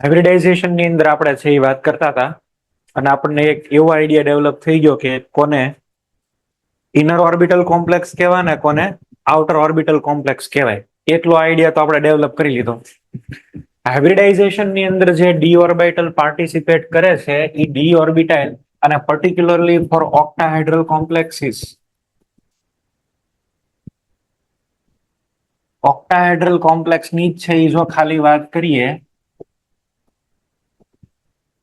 Hybridisation ની અંદર આપણે છે એ વાત કરતા હતા અને આપણને એક એવો આઈડિયા ડેવલપ થઈ ગયો કે કોને ઇનર ઓર્બિટલ કોમ્પ્લેક્સ કહેવાય ને કોને આઉટર ઓર્બિટલ કોમ્પ્લેક્સ કહેવાય. એટલો આઈડિયા તો આપણે ડેવલપ કરી લીધો. હાઇબ્રિડાઇઝેશન ની અંદર જે ડી ઓર્બિટલ પાર્ટિસિપેટ કરે છે એ ડી ઓર્બિટાઇલ અને પર્ટિક્યુલરલી ફોર ઓક્ટાહાઇડ્રલ કોમ્પ્લેક્સીસ ઓક્ટાહાઇડ્રલ કોમ્પ્લેક્સ ની જ છે એ જો ખાલી વાત કરીએ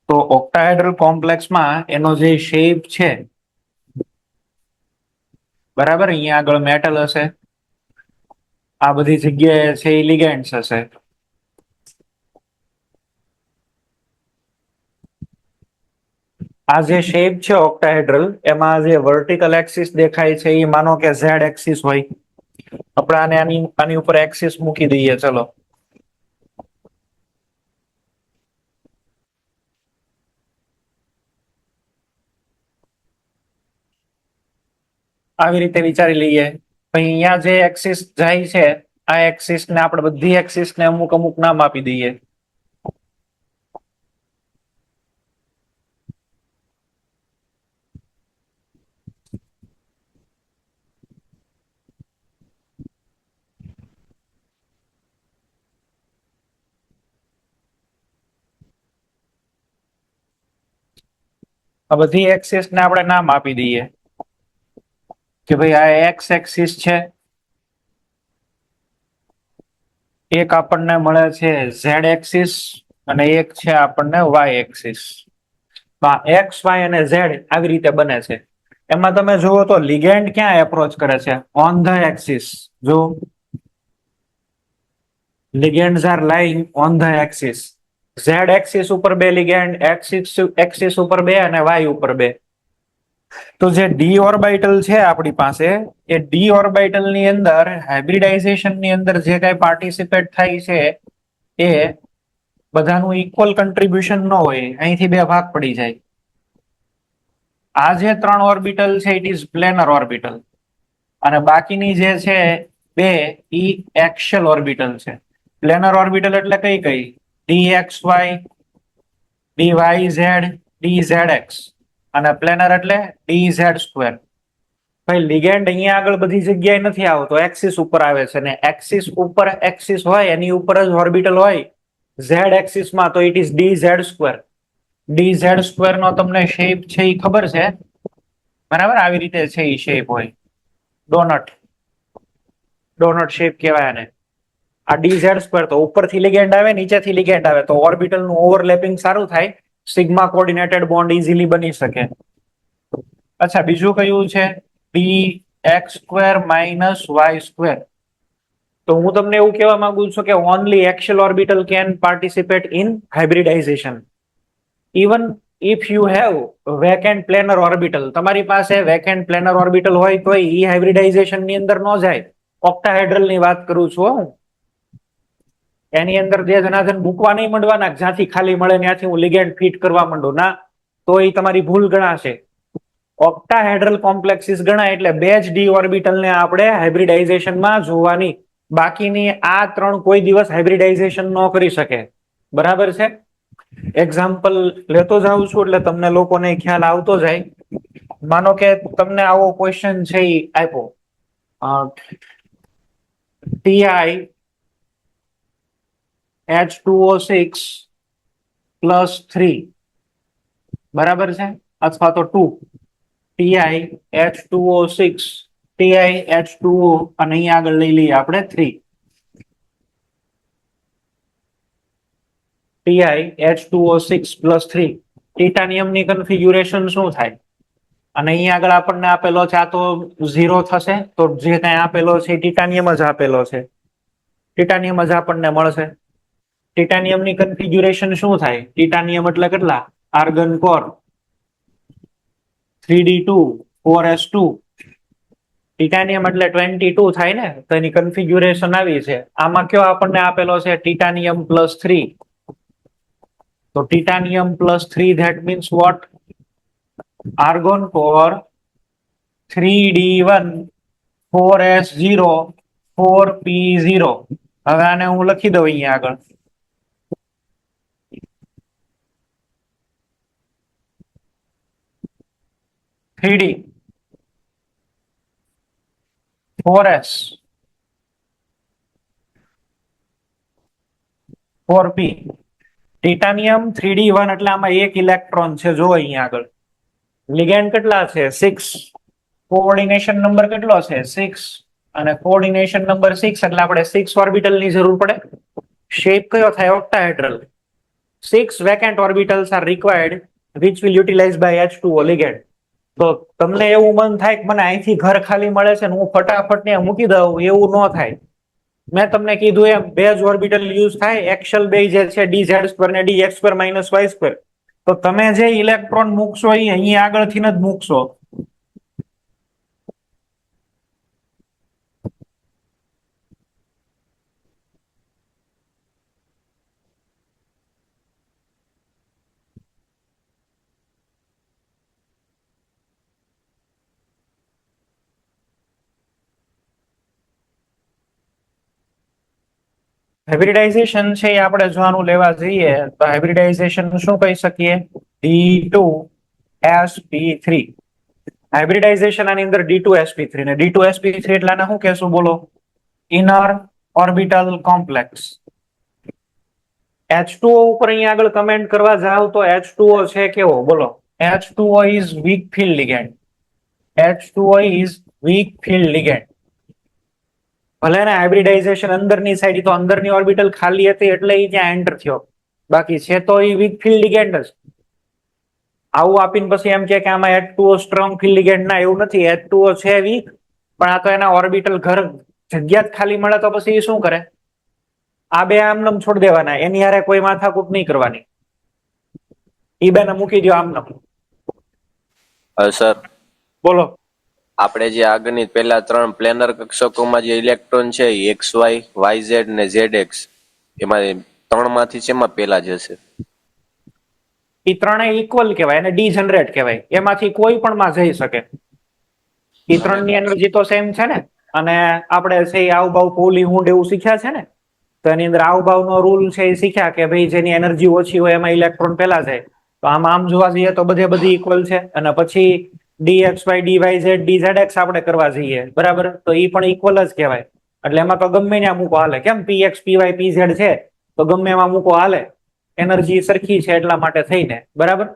તો ઓક્ટાહાઇડ્રલ કોમ્પ્લેક્સમાં એનો જે શેપ છે બરાબર, અહીંયા આગળ મેટલ હશે, આ બધી જગ્યાએ છે એ લિગેન્ડ્સ હશે. આ જે શેપ છે ઓક્ટાહેડ્રલ એમાં જે વર્ટિકલ એક્સિસ દેખાય છે એ માનો કે ઝેડ એક્સિસ હોય. આપણે આની ઉપર એક્સિસ મૂકી દઈએ. ચલો, આવી રીતે વિચારી લઈએ. અહીંયા જે એક્સિસ જાય છે આ એક્સિસ ને આપણે બધી એક્સિસ ને અમુક અમુક નામ આપી દઈએ. આ બધી એક્સિસ ને આપણે નામ આપી દઈએ કે ભાઈ આ એક્સ એક્સિસ છે, એક આપણને મળે છે ઝેડ એક્સિસ અને એક છે આપણને વાય એક્સિસ. એક્સ વાય અને ઝેડ આવી રીતે બને છે. એમાં તમે જુઓ તો લિગેન્ડ ક્યાં એપ્રોચ કરે છે? On the axis. જો ligands are lying on the axis. Z axis ઉપર બે લિગેન્ડ, એક્સિસ ઉપર બે અને વાય ઉપર બે. તો જે ડી ઓર્બિટલ છે આપણી પાસે એ ડી ઓર્બિટલ ની અંદર હાઇબ્રિડાઇઝેશન ની અંદર જે કઈ પાર્ટિસિપેટ થાય છે એ બધાનું ઇક્વલ કન્ટ્રીબ્યુશન ન હોય, અહીંથી બે ભાગ પડી જાય. આ જે ત્રણ ઓર્બિટલ છે ઇટ ઇઝ પ્લેનર ઓર્બિટલ અને બાકીની જે છે બે ઈ એક્શિયલ ઓર્બિટલ છે. પ્લેનર ઓર્બિટલ એટલે કઈ કઈ? D x y, d y z, d z x. અને પ્લેનર એટલે ડી ઝેડ સ્ક્વેર. ભાઈ લિગેન્ડ અહીંયા આગળ બધી જગ્યાએ નથી આવતો, એક્સિસ ઉપર આવે છે ને એક્સિસ ઉપર એક્સિસ હોય એની ઉપર જ ઓર્બિટલ હોય ઝેડ એક્સિસ માં, તો it is D Z square. D Z square નો તમને શેપ છે એ ખબર છે બરાબર? આવી રીતે છે એ શેપ હોય, ડોનટ. ડોનટ શેપ કહેવાય આને. આ ડી ઝેડ સ્ક્વેર તો ઉપરથી લિગેન્ડ આવે, નીચેથી લિગેન્ડ આવે તો ઓર્બિટલ નું ઓવરલેપિંગ સારું થાય, સિગ્મા કોઓર્ડિનેટેડ બોન્ડ ઇઝીલી બની શકે. અચ્છા, બીજું કયું છે? D X square minus Y square. તો હું તમને એવું કહેવા માંગુ છું કે only axial orbital can participate in hybridisation. Even if you have vacant planar orbital, તમારી પાસે વેકેન્ટ પ્લેનર ઓર્બિટલ હોય તો ઈ હાઇબ્રિડાઇઝેશન ની અંદર ન જાય. ઓક્ટાહેડ્રલ ની વાત કરું છું હું. એની અંદર જે જનાધન મૂકવા નહીં માંડવાના, જ્યાંથી ખાલી મળે ત્યાંથી હું લિગેન્ડ ફિટ કરવા માંડું ના, તો એ તમારી ભૂલ ગણાશે. ઓક્ટાહેડ્રલ કોમ્પ્લેક્સિસ ગણાય એટલે બે જ ડી ઓર્બિટલ ને આપણે હાઇબ્રિડાઇઝેશનમાં જોવાની. બાકીની આ ત્રણ કોઈ દિવસ હાઇબ્રિડાઇઝેશન ન કરી શકે. બરાબર છે? એક્ઝામ્પલ લેતો જાઉં છું એટલે તમને લોકોને ખ્યાલ આવતો જાય. માનો કે તમને આવો ક્વેશ્ચન છે એ આપ્યો, ટીઆઈ H2O6 +3 બરાબર છે, અથવા તો 2 ટીઆઈ H2O6 ટીઆઈ H2O અને અહીંયા આગળ લઈ લઈએ આપણે 3 ટીઆઈ H2O6 +3. ટિટાનિયમની કન્ફિગ્યુરેશન શું થાય? અને અહીંયા આગળ આપણને આપેલો છે, આ તો 0 થશે, તો જે કઈ આપેલો છે ટિટાનિયમ જ આપેલો છે, ટિટાનિયમ જ આપણને મળશે. ટિટાનિયમની કન્ફિગ્યુરેશન શું થાય? ટિટાનિયમ એટલે કેટલા? Argon core 3d2 4s2. ટિટાનિયમ એટલે 22 થાય ને, તો એની કન્ફિગ્યુરેશન આવી છે. આમાં કયો આપણને આપેલો છે? ટિટાનિયમ +3. તો ટિટાનિયમ +3 that means what? Argon core 3d1 4s0 4p0. હવે આને હું લખી દઉં અહીંયા આગળ. 3D 4s 4p ટિટાનિયમ 3D1 એટલે આમાં એક ઇલેક્ટ્રોન છે જો અહીંયા આગળ લિગેન્ડ કેટલા છે 6 કોઓર્ડિનેશન નંબર કેટલો છે 6 અને કોઓર્ડિનેશન નંબર 6 એટલે આપણે 6 ઓર્બિટલ ની જરૂર પડે શેપ કયો થાય ઓક્ટાહેડ્રલ 6 vacant orbitals are required which will utilize by H2O ligand તો તમને એવું મન થાય કે મને અહીંથી ઘર ખાલી મળે છે ને હું ફટાફટ ને મૂકી દઉં એવું ન થાય મેં તમને કીધું એમ બે જ ઓર્બિટલ યુઝ થાય એક્શલ બે જે છે dz² ને dx² - y². તો તમે જે ઇલેક્ટ્રોન મૂકશો એ અહીં આગળથી જ મૂકશો. હાઇબ્રિડાઇઝેશન છે એ આપણે જોવાનું લેવા જઈએ તો હાઇબ્રિડાઇઝેશન શું કહી શકીએ D2sp3 હાઇબ્રિડાઇઝેશન આની અંદર D2sp3 ને D2sp3 એટલે આને શું કહેશું બોલો ઇનર ઓર્બિટલ કોમ્પ્લેક્સ H2O ઉપર અહીંયા આગળ કમેન્ટ કરવા જાવ તો H2O છે કેવો બોલો H2O is weak field ligand H2O is weak field ligand ભલે ને હાઇબ્રિડાઇઝેશન અંદરની સાઈડ તો અંદરની ઓર્બિટલ ખાલી હતી એટલે એ ત્યાં એન્ટર થયો બાકી છે તો એ વીક ફિલ્ડ લિગેન્ડ જ આવું આપીને પછી એમ કે આમાં H2O સ્ટ્રોંગ ફિલ્ડ લિગેન્ડ ના એવું નથી H2O છે વીક પણ આ તો એના ઓર્બિટલ ઘર જગ્યા જ ખાલી મળે તો પછી એ શું કરે આ બે આમનમ છોડી દેવાના એની હારે કોઈ માથાકૂટ નહીં કરવાની એ બેને મૂકી દો આમનમ સર બોલો આપણે જે આગળની પહેલા ત્રણ પ્લેનર કક્ષકોમાં જે ઇલેક્ટ્રોન છે XY YZ ને ZX એમાં ત્રણમાંથી શેમાં પહેલા જશે એ ત્રણેય ઇક્વલ કહેવાય અને ડીજનરેટ કહેવાય એમાંથી કોઈ પણ માં જઈ શકે એ ત્રણની એનર્જી તો સેમ છે ને અને આપણે છે આવભાવ પોલી હુંડ એવું શીખ્યા છે ને તો એની અંદર આવભાવનો રૂલ છે એ શીખ્યા કે ભાઈ જેની એનર્જી ઓછી હોય એમાં ઇલેક્ટ્રોન પહેલા જાય તો આમ જોવા જઈએ તો બધી ઇક્વલ છે અને પછી DXY DYZ DZX આપણે કરવા જઈએ બરાબર તો એ પણ ઇક્વલ જ કહેવાય એટલે એમાં તો ગમે ત્યાં મૂકો હાલે કેમ PX PY PZ છે તો ગમે એમાં મૂકો હાલે એનર્જી સરખી છે એટલા માટે થઈને બરાબર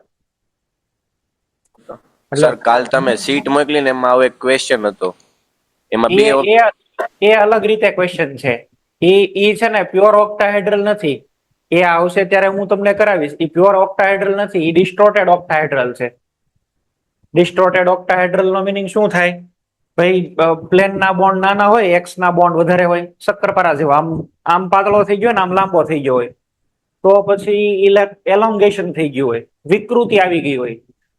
સર કાલ તમે શીટ મોકલીને એમાં આવો એક ક્વેશ્ચન હતો એમાં બે એ અલગ રીતે ક્વેશ્ચન છે એ છે ને પ્યોર ઓક્ટાહેડ્રલ નથી એ આવશે ત્યારે હું તમને કરાવીશ એ પ્યોર ઓક્ટાહેડ્રલ નથી એ ડિસ્ટોર્ટેડ ઓક્ટાહેડ્રલ છે ડિસ્ટોર્ટેડ ઓક્ટાહેડ્રલ નો મિનિંગ શું થાય ભાઈ પ્લેન ના બોન્ડ નાના હોય એક્સ ના બોન્ડ વધારે હોય શક્કરપારા જેવો આમ પાતળો થઈ ગયો ને આમ લાંબો થઈ ગયો હોય તો પછી એલોંગેશન થઈ ગયું હોય વિકૃતિ આવી ગઈ હોય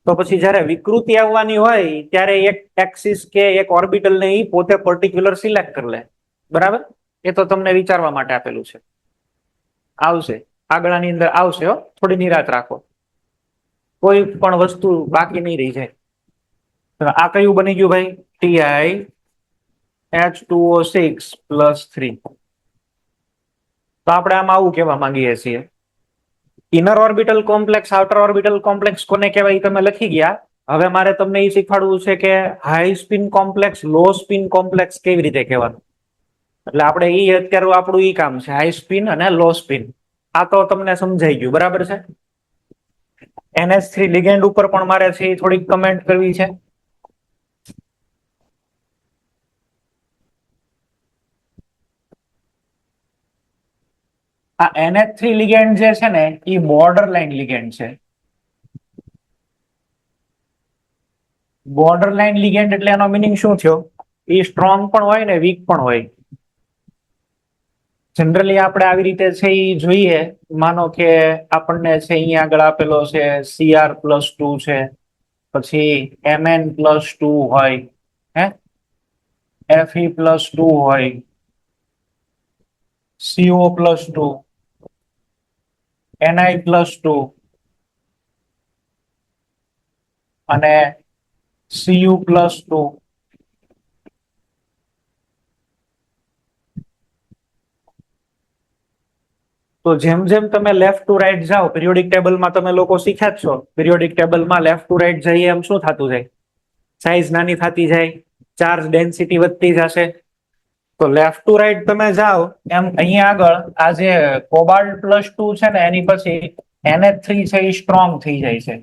તો પછી જયારે વિકૃતિ આવવાની હોય ત્યારે એક એક્સિસ કે એક ઓર્બિટલ ને ઈ પોતે પર્ટિક્યુલર સિલેક્ટ કરી લે બરાબર એ તો તમને વિચારવા માટે આપેલું છે આવશે આગળની અંદર આવશે હો થોડી નિરાત રાખો કોઈ પણ વસ્તુ બાકી નહીં રહી જાય આ કયું બની ગયું ભાઈ TiH2O6+3 તો આપણે આમાં આવું કહેવા માંગીએ છીએ inner orbital complex outer orbital complex કોને કહેવાય તમે લખી ગયા હવે મારે તમને એ શીખવાડવું છે કે હાઈ સ્પિન કોમ્પ્લેક્સ લો સ્પિન કોમ્પ્લેક્સ કેવી રીતે કહેવાનું એટલે આપણે એ અત્યારે આપણું ઈ કામ છે હાઈ સ્પિન અને લો સ્પિન આ તો તમને સમજાઈ ગયું બરાબર છે NH3 લિગેન્ડ ઉપર પણ મારે છે થોડીક કમેન્ટ કરવી છે આ NH3 લિગેન્ડ જે છે ને એ બોર્ડર લાઇન લિગેન્ડ છે બોર્ડર લાઇન લિગેન્ડ એટલે એનો મિનિંગ શું થયો એ સ્ટ્રોંગ પણ હોય ને વીક પણ હોય જનરલી આપણે આવી રીતે છે એ જોઈએ માનો કે આપણને છે અહીંયા આગળ આપેલો છે Cr+2 છે પછી Mn+2 હોય હે Fe+2 હોય CO+2 Ni+2 અને Cu+2 તો જેમ જેમ તમે લેફ્ટ ટુ રાઈટ જાઓ પિરિયોડિક ટેબલમાં તમે લોકો શીખ્યા જ છો પિરિયોડિક ટેબલમાં લેફ્ટ ટુ રાઈટ જઈએ એમ શું થતું જાય સાઇઝ નાની થતી જાય, ચાર્જ ડેન્સિટી વધતી જશે. તો લેફ્ટ ટુ રાઈટ તમે જાઓ એમ અહીંયા આગળ આ જે કોબાલ્ટ+2 છે ને એની પછી NH3 છે એ સ્ટ્રોંગ થઈ જાય છે.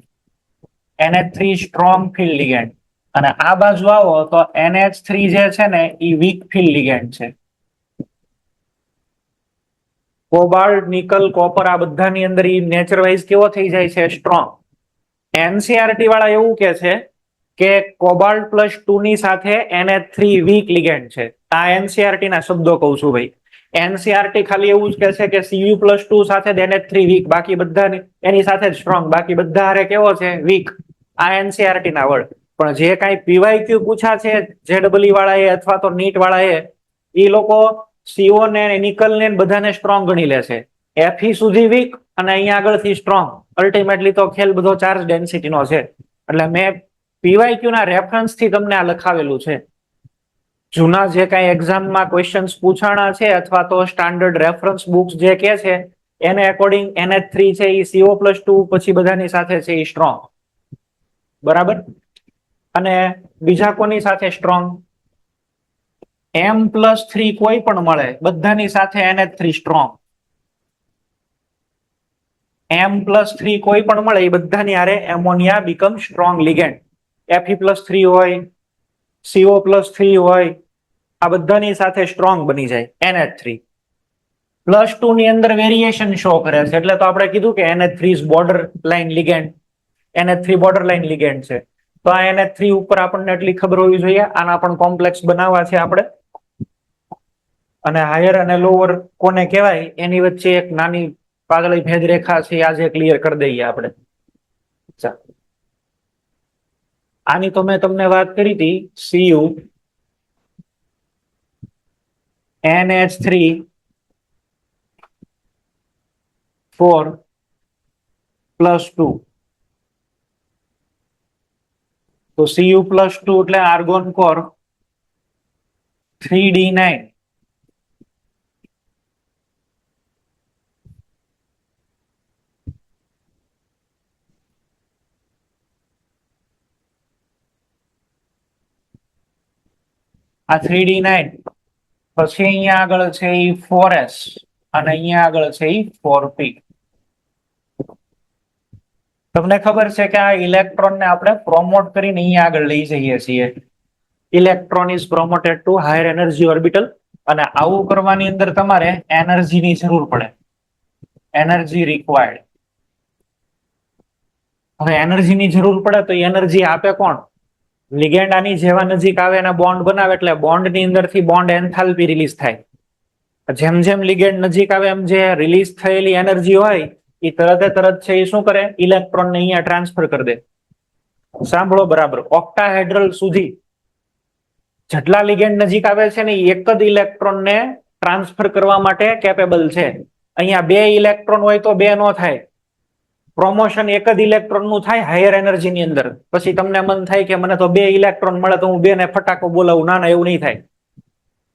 NH3 સ્ટ્રોંગ ફિલ્ડ લિગેન્ડ, અને આ બાજુ આવો તો NH3 જે છે ને એ વીક ફિલ્ડ લિગેન્ડ છે. કોબાલ્ટ, નિકલ, કોપર આ બધાની અંદર ઈ નેચર વાઇઝ કેવો થઈ જાય છે? સ્ટ્રોંગ. NCERT વાળા એવું કે છે કે કોબાલ્ટ+2 ની સાથે NH3 વીક લિગેન્ડ છે. આ NCERT ના શબ્દો કહું છું ભાઈ. NCERT ખાલી એવું જ કહે છે કે Cu+2 સાથે NH3 વીક, બાકી બધા એની સાથે જ સ્ટ્રોંગ, બાકી બધા હારે કેવો છે? વીક. આ NCERT ના વર્ડ. પણ જે કાંઈ PYQ પૂછા છે JEE વાળાએ અથવા તો નીટ વાળાએ, એ લોકો CO ને નિકલ ને બધાને સ્ટ્રોંગ ગણી લે છે. Fe સુધી વીક અને અહીંયા આગળથી સ્ટ્રોંગ. અલ્ટિમેટલી તો ખેલ બધો ચાર્જ ડેન્સિટી નો છે. એટલે મેં PYQ ના રેફરન્સ થી તમને આ લખાવેલું છે. જૂના જે કાંઈ એક્ઝામમાં ક્વેશ્ચન્સ પૂછાણા છે અથવા તો સ્ટાન્ડર્ડ રેફરન્સ બુક્સ જે કે છે એને અકોર્ડિંગ NH3 છે એ CO+2 પછી બધાની સાથે છે એ સ્ટ્રોંગ. બરાબર. અને બીજા કોની સાથે સ્ટ્રોંગ? M+3 કોઈ પણ મળે, બધાની સાથે NH3 સ્ટ્રોંગ. M+3 કોઈ પણ મળે એ બધાની હારે ammonia become strong ligand. Fe+3 હોય, CO+3 હોય, આ બધાની સાથે સ્ટ્રોંગ બની જાય NH3. +2 ની અંદર વેરિએશન શો કરે છે, એટલે તો આપણે કીધું કે NH3 is border line ligand. NH3 border line ligand છે. તો આ NH3 ઉપર આપણને એટલી ખબર હોવી જોઈએ. આના પણ કોમ્પ્લેક્સ બનાવવા છે આપણે. અને હાયર અને લોઅર કોને કહેવાય એની વચ્ચે એક નાની પાતળી ભેદરેખા છે, આજે ક્લિયર કરી દઈએ આપણે. ચાલો, આની તો મેં તમને વાત કરી હતી. Cu NH3 4+2. તો Cu+2 એટલે આર્ગોન કોર 3D9. આ 3D9 પછી અહીંયા આગળ છે એ 4s અને અહીંયા આગળ છે એ 4p. તમને ખબર છે કે આ ઇલેક્ટ્રોન ને આપણે પ્રોમોટ કરીને અહીંયા આગળ લઈ જઈએ છીએ. Electron is promoted to higher energy orbital. અને આવું કરવાની અંદર તમારે એનર્જીની જરૂર પડે. Energy required. હવે એનર્જીની જરૂર પડે તો એનર્જી આપે કોણ? લિગેન્ડ આની જેવા નજીક આવે અને બોન્ડ બનાવે એટલે બોન્ડની અંદરથી બોન્ડ એન્થાલ્પી રિલીઝ થાય. જેમ જેમ લિગેન્ડ નજીક આવે એમ જે રિલીઝ થયેલી એનર્જી હોય એ તરત છે એ શું કરે? ઇલેક્ટ્રોન ને અહીંયા ટ્રાન્સફર કરી દે. સાંભળો બરાબર. ઓક્ટાહેડ્રલ સુધી જેટલા લિગેન્ડ નજીક આવે છે ને એક જ ઇલેક્ટ્રોન ને ટ્રાન્સફર કરવા માટે કેપેબલ છે. અહીંયા બે ઇલેક્ટ્રોન હોય તો બે નો થાય. પ્રોમોશન એક જ ઇલેક્ટ્રોન નું થાય હાયર એનર્જી ની અંદર. પછી તમને મન થાય કે મને તો બે ઇલેક્ટ્રોન મળે તો હું બે ને ફટાકો બોલાવું. ના, એવું નહીં થાય.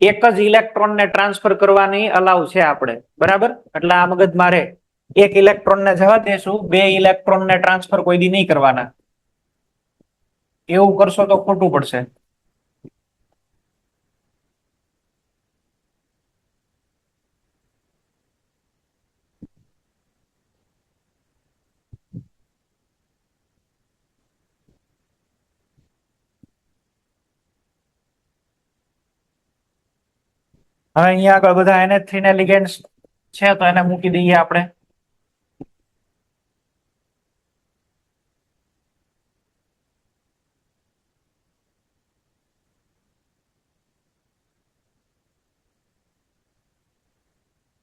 એક જ ઇલેક્ટ્રોન ને ટ્રાન્સફર કરવાની અલાઉ છે આપણે. બરાબર. એટલે આ મગજ મારે એક ઇલેક્ટ્રોન ને જવા દેશું, બે ઇલેક્ટ્રોન ને ટ્રાન્સફર કોઈ દી નહીં કરવાના. એવું કરશો તો ખોટું પડશે. હવે અહીંયા આગળ બધા NH3 ના લિગેન્ડ્સ છે તો એને મૂકી દઈએ આપણે.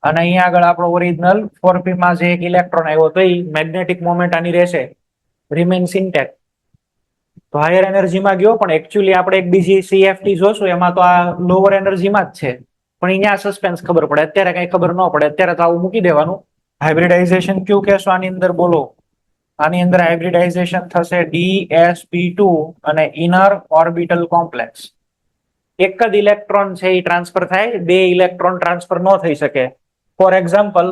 અને અહીંયા આગળ આપણો ઓરિજિનલ 4p માં જે એક ઇલેક્ટ્રોન આવ્યો તો એ મેગ્નેટિક મોમેન્ટ આની રહેશે, રિમેન્સ ઇન્ટેક્ટ. તો હાયર એનર્જીમાં ગયો, પણ એકચ્યુઅલી આપણે એક બીજી CFT જોશું એમાં તો આ લોઅર એનર્જીમાં જ છે. પણ અહીંયા સસ્પેન્સ ખબર પડે, અત્યારે કઈ ખબર ન પડે. અત્યારે તો આવું મૂકી દેવાનું. હાઇબ્રિડાઇઝેશન કયું કહેશો આની અંદર? બોલો. આની અંદર હાઇબ્રિડાઇઝેશન થશે DsP2 અને ઇનર ઓર્બિટલ કોમ્પ્લેક્સ. એક જ ઇલેક્ટ્રોન છે એ ટ્રાન્સફર થાય, બે ઇલેક્ટ્રોન ટ્રાન્સફર ન થઈ શકે. ફોર એક્ઝામ્પલ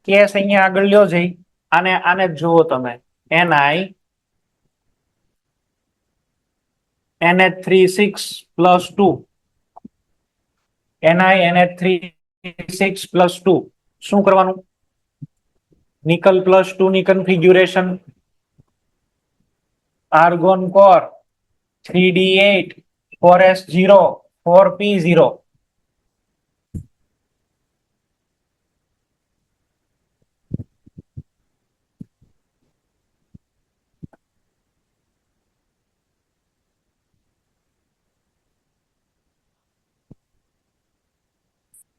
કેસ અહીંયા આગળ લ્યો જઈ, આને જ જુઓ તમે. Ni NH3 6 + 2 NiNH3 6 + 2 શું કરવાનું? નિકલ +2 ની configuration, argon core 3d8 4s0 4p0.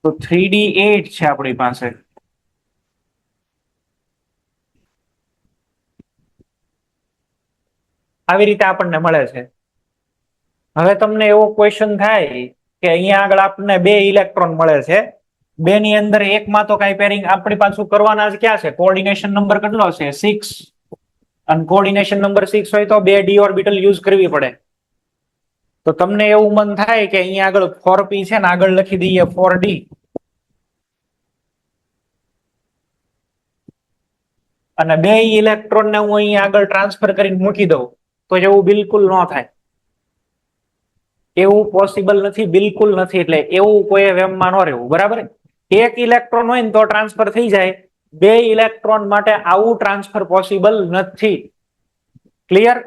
તો 3d8 છે આપણી પાસે. આવી રીતે આપણને મળે છે. હવે તમને એવો ક્વેશ્ચન થાય કે અહીંયા આગળ આપણને 2 ઇલેક્ટ્રોન મળે છે, બે ની અંદર એકમાં તો કઈ પેરિંગ આપણી પાછું કરવાના જ ક્યાં છે? કોઓર્ડિનેશન નંબર કેટલો છે? 6. અને કોઓર્ડિનેશન નંબર 6 હોય તો 2 ડી ઓર્બિટલ યુઝ કરવી પડે. તો તમને એવું મન થાય કે અહીંયા આગળ 4p છે ને આગળ લખી દઈએ 4d. અને 2 ઇલેક્ટ્રોન ને હું અહીંયા આગળ ટ્રાન્સફર કરીને મૂકી દઉં તો એવું બિલકુલ ન થાય. એવું પોસિબલ નથી, બિલકુલ નથી. એટલે એવું કોઈ વેમમાં ન રહેવું, બરાબર? એક ઇલેક્ટ્રોન હોય ને તો ટ્રાન્સફર થઈ જાય, 2 ઇલેક્ટ્રોન માટે આવું ટ્રાન્સફર પોસિબલ નથી. ક્લિયર?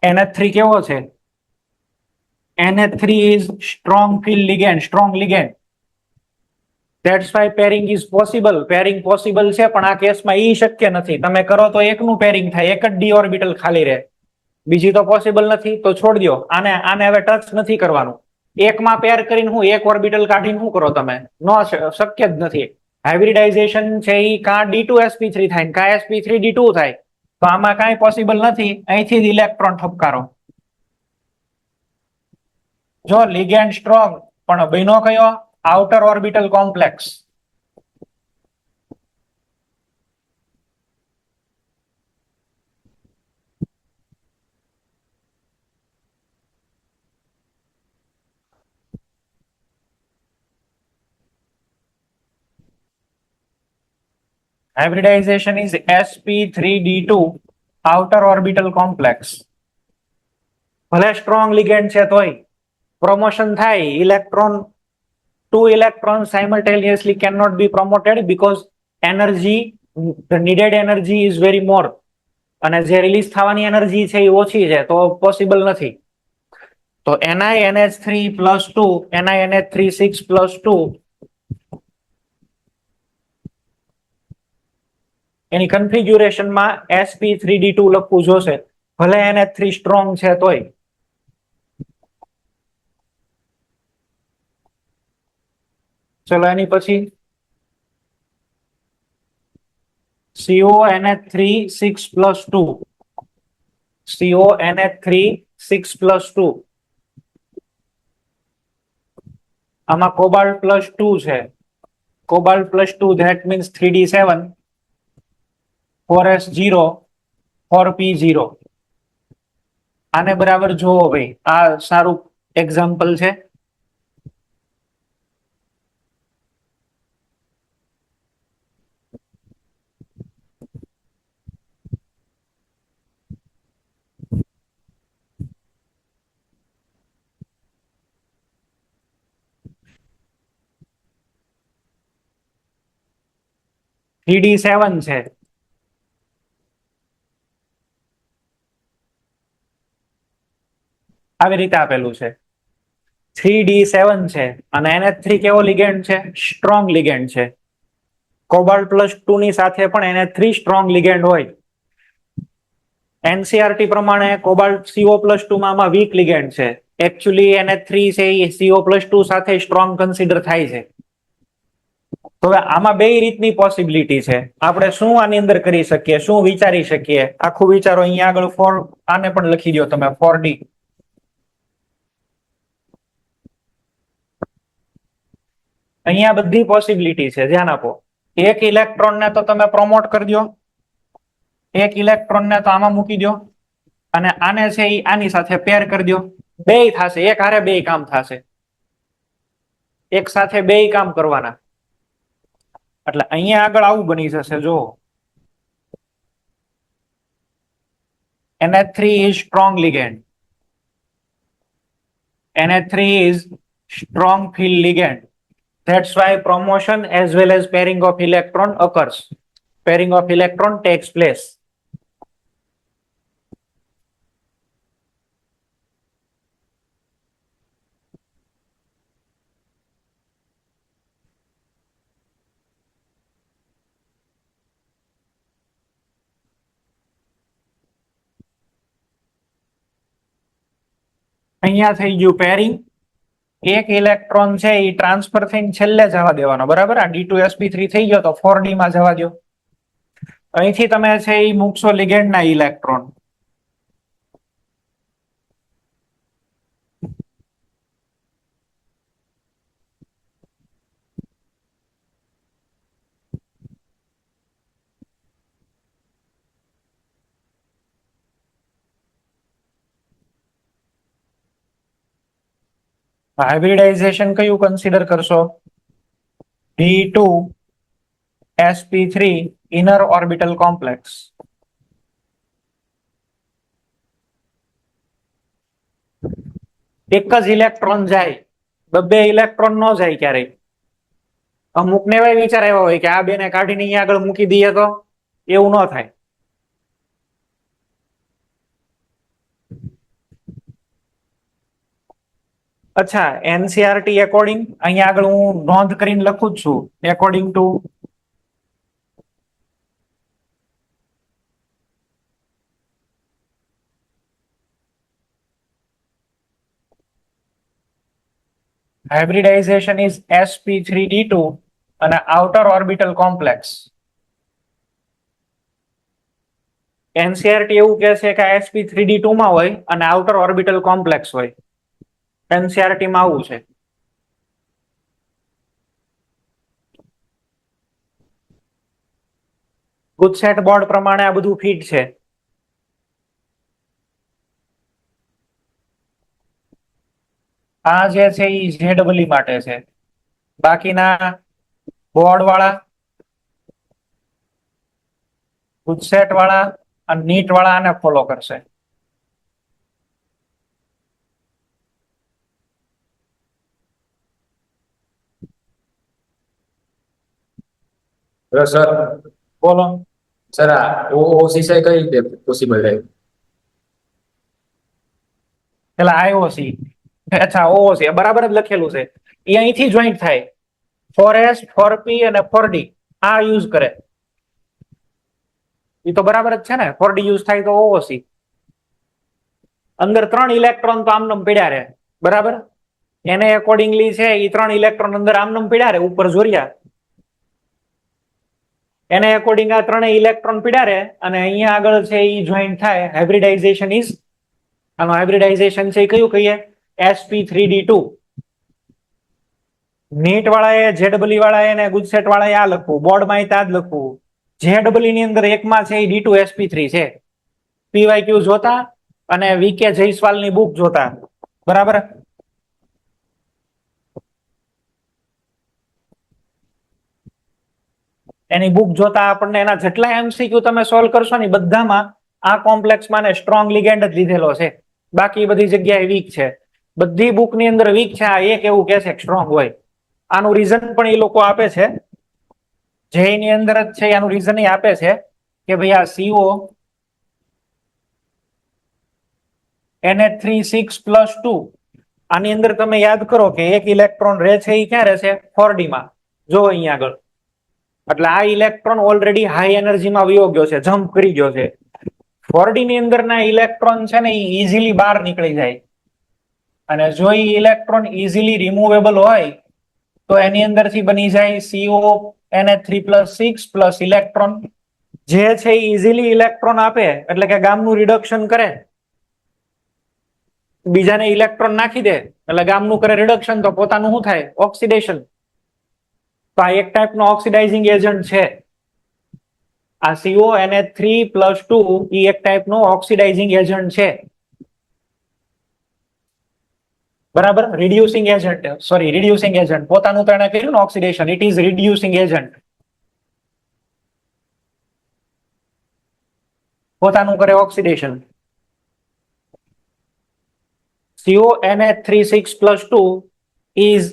NH3 કેવો છે? NH3 is strong field ligand, strong ligand. That's why pairing is possible. Pairing possible છે, પણ આ કેસમાં ઈ શક્ય નથી. તમે કરો તો એકનું પેરિંગ થાય, એક જ ડી ઓર્બિટલ ખાલી રહે, બીજી તો પોસિબલ નથી. તો છોડ દો, આને હવે ટચ નથી કરવાનું. એકમાં પેર કરીને હું એક ઓર્બિટલ કાઢીને શું કરો તમે? નો, શક્ય જ નથી. હાઇબ્રિડાઇઝેશન છે એ કાં D2sp3 થાય ને કાં sp3d2 થાય. તો આમાં કાંઈ પોસિબલ નથી. અહીંથી જ ઇલેક્ટ્રોન ઠપકારો. જો લિગેન્ડ સ્ટ્રોંગ, પણ બન્યો કયો? Outer orbital complex. Hybridization is sp3d2 outer orbital complex. ભલે સ્ટ્રોંગ લિગેન્ડ છે તોય promotion થાય. Electron, 2 electrons simultaneously cannot be promoted because energy, the needed energy is very more. અને જે રિલીઝ થવાની એનર્જી છે એ ઓછી છે, તો પોસિબલ નથી. તો NiNH3 + 2 NiNH3 6 + 2 એની કન્ફિગ્યુરેશનમાં sp3d2 લખવું જોશે, ભલે NH3 સ્ટ્રોંગ છે તોય. ચલો એની પછી CONH3 6 + 2 CONH3 6 + 2. આમાં કોબાલ્ટ +2 છે. Cobalt +2 that means 3d7 4s0 4p0. આને બરાબર જોવો ભાઈ, આ સારું એક્ઝામ્પલ છે. D7 છે. આવી રીતે આપેલું છે. 3d7 છે અને NH3 કેવો લિગેન્ડ છે? સ્ટ્રોંગ લિગેન્ડ છે. કોબાલ્ટ +2 ની સાથે પણ NH3 સ્ટ્રોંગ લિગેન્ડ હોય. NCERT પ્રમાણે કોબાલ્ટ CO+2 માં આમાં વીક લિગેન્ડ છે. એકચ્યુઅલી NH3 છે એ CO+2 સાથે સ્ટ્રોંગ કન્સિડર થાય છે. તો હવે આમાં બે રીતની પોસિબિલિટી છે. આપણે શું આની અંદર કરી શકીએ, શું વિચારી શકીએ? આખું વિચારો. અહીંયા આગળ 4, આને પણ લખી દો તમે 4d. અહીંયા બધી પોસિબિલિટી છે, ધ્યાન આપો. એક ઇલેક્ટ્રોન ને તો તમે પ્રોમોટ કરી દો, એક ઇલેક્ટ્રોન ને તો આમાં મૂકી દો, અને આને છે એ આની સાથે પેર કરી દો. બે થશે, એક હારે બે કામ થશે, એક સાથે બે કામ કરવાના. એટલે અહીંયા આગળ આવું બની જશે. જો NH3 is strong ligand. NH3 is strong field ligand. That's why promotion as well as pairing of electron occurs. Pairing of electron takes place. અહીંયા થઈ ગયું pairing. એક ઇલેક્ટ્રોન છે એ ટ્રાન્સફર થઈને છેલ્લે જવા દેવાનો, બરાબર? આ D2sp3 થઈ ગયો તો 4d માં જવા દો. અહીંથી તમે છે એ મૂકશો લિગેન્ડ ના ઇલેક્ટ્રોન. હાઇબ્રિડાઇઝેશન કયું કન્સિડર કરશો? D2sp3 inner orbital complex. એક જ ઇલેક્ટ્રોન જાય, બે ઇલેક્ટ્રોન નો જાય ક્યારેય. અમુક ને એવા વિચાર આવ્યા હોય કે આ બેને કાઢીને અહીંયા આગળ મૂકી દઈએ તો એવું ન થાય. અચ્છા, એનસીઆરટી એકોર્ડિંગ અહીંયા આગળ હું નોંધ કરીને લખું જ છું. According to hybridization is sp3d2 અને outer orbital complex. એનસીઆરટી એવું કહે છે કે sp3d2 માં હોય અને outer orbital complex હોય. એનસીઆરટી માં આવું છે. ગુજસેટ બોર્ડ પ્રમાણે આ બધું ફિટ છે. આ જે છે એ ZEE માટે છે. બાકીના બોર્ડ વાળા, ગુજસેટ વાળા અને નીટ વાળા આને ફોલો કરશે. સર બોલો. સર આ ઓસી કઈ રીતે પોસિબલ રહે? પેલા IOC, અચ્છા OOC બરાબર જ લખેલું છે. એ અહીંથી જોઈન્ટ થાય. 4s 4p અને 4d આ યુઝ કરે. એ તો બરાબર જ છે ને. 4d યુઝ થાય તો OOC. અંદર 3 ઇલેક્ટ્રોન તો આમનામ પડ્યા રહે, બરાબર? એને એકોર્ડિંગલી છે એ 3 ઇલેક્ટ્રોન અંદર આમનામ પડ્યા રહે, ઉપર જોરિયા. એને એકોર્ડિંગ આ 3 ઇલેક્ટ્રોન પડ્યા રહે અને અહીંયા આગળ છે એ જોઈન્ટ થાય. હાઇબ્રિડાઇઝેશન ઇઝ, આનું હાઇબ્રિડાઇઝેશન છે એ કયું કહીએ? sp3d2. નીટ વાળાએ, ZEE વાળાએ અને ગુજસેટ વાળાએ આ લખવું, બોર્ડમાં આ જ લખવું. ZEE ની અંદર એકમાં છે એ D2sp3 છે. PYQ જોતા અને VK જયસ્વાલની બુક જોતા, બરાબર? એની બુક જોતા આપણને એના જેટલા MCQ તમે સોલ્વ કરશો ને બધામાં આ કોમ્પ્લેક્સમાં ને સ્ટ્રોંગ લિગેન્ડ જ લીધેલો છે. બાકી બધી જગ્યાએ વીક છે. બધી બુકની અંદર વીક છે. આ એક એવું કે છે સ્ટ્રોંગ હોય. આનું રીઝન પણ એ લોકો આપે છે. જે ની અંદર જ છે આનું રીઝન એ આપે છે કે ભાઈ આ CO NH3 6+2 આની અંદર તમે યાદ કરો કે એક ઇલેક્ટ્રોન રહે છે એ ક્યાં રહે છે? 4d માં. જો અહીંયા આગળ. એટલે આ ઇલેક્ટ્રોન ઓલરેડી હાઈ એનર્જીમાં વયો ગયો છે, જમ્પ કરી ગયો છે. 4d ની અંદરના ઇલેક્ટ્રોન છે ને એ ઇઝીલી બહાર નીકળી જાય. અને જો એ ઇલેક્ટ્રોન ઇઝીલી રિમૂવેબલ હોય તો એની અંદરથી બની જાય CO NH3+6 ઇલેક્ટ્રોન. જે છે એ ઇઝીલી ઇલેક્ટ્રોન આપે એટલે કે ગામનું રિડક્શન કરે. બીજાને ઇલેક્ટ્રોન નાખી દે એટલે ગામનું કરે રિડક્શન, તો પોતાનું શું થાય? ઓક્સિડેશન. તો આ એક ટાઈપનો ઓક્સિડાઇઝિંગ એજન્ટ છે. આ CO NH3+2 એ એક ટાઈપનો ઓક્સિડાઇઝિંગ એજન્ટ છે, બરાબર? Reducing agent, sorry reducing agent. પોતાનું તો એને કર્યું ને oxidation. It is reducing agent. પોતાનું કરે oxidation. CONH3 6 + 2 is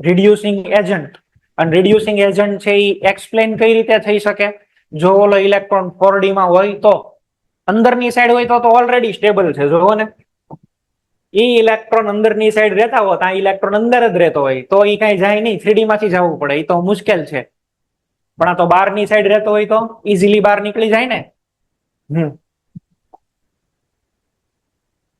reducing agent. અને reducing agent છે એ એક્સપ્લેન કઈ રીતે થઈ શકે? જો ઓલો ઇલેક્ટ્રોન 4D માં હોય તો અંદરની સાઈડ હોય તો ઓલરેડી સ્ટેબલ છે. જોવો ને, એ ઇલેક્ટ્રોન અંદરની સાઈડ રહેતા હોત, આ ઇલેક્ટ્રોન અંદર જ રહેતો હોય તો એ કઈ જાય નહીં, 3D માંથી જવું પડે, એ તો મુશ્કેલ છે. પણ આ તો બહારની સાઈડ રહેતો હોય તો ઇઝીલી બહાર નીકળી જાય ને.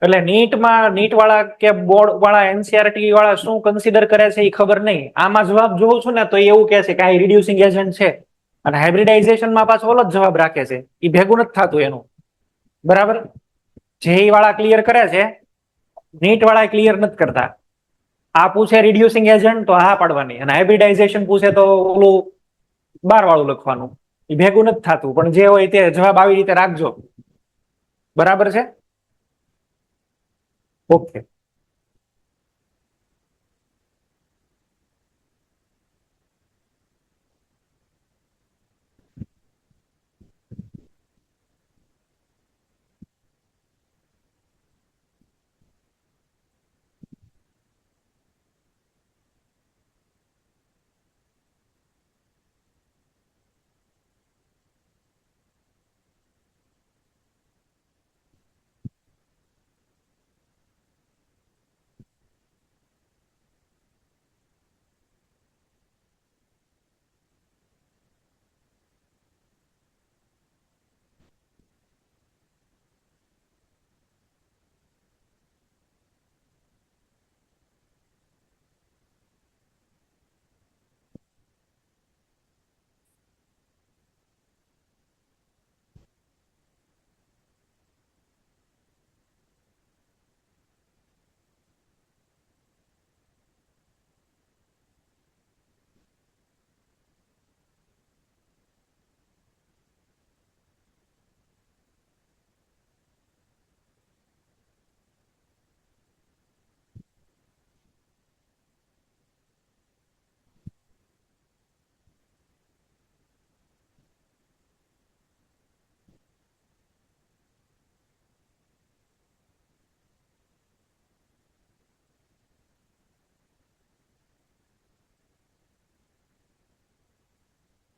એટલે નીટ વાળા કે બોર્ડ વાળા, એનસીઆરટી વાળા શું કન્સિડર કરે છે એ ખબર નહીં. આમાં જવાબ જોઉં છું ને તો એવું કહે છે કે આ રિડ્યુસિંગ એજન્ટ છે, અને હાઇબ્રિડાઇઝેશનમાં પાછો ઓલો જ જવાબ રાખે છે. એ ભેગું નથી થતું એનું. બરાબર? જેઈ વાળા ક્લિયર કરે છે, નીટ વાળા ક્લિયર નથી કરતા. આ પૂછે રિડ્યુસિંગ એજન્ટ તો હા પાડવાની, અને હાઇબ્રિડાઇઝેશન પૂછે તો ઓલું બાર વાળું લખવાનું. એ ભેગું નથી થતું. પણ જે હોય તે જવાબ આવી રીતે રાખજો. બરાબર છે? ઓકે.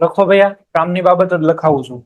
લખો ભૈયા, કામની બાબત જ લખાવું છું.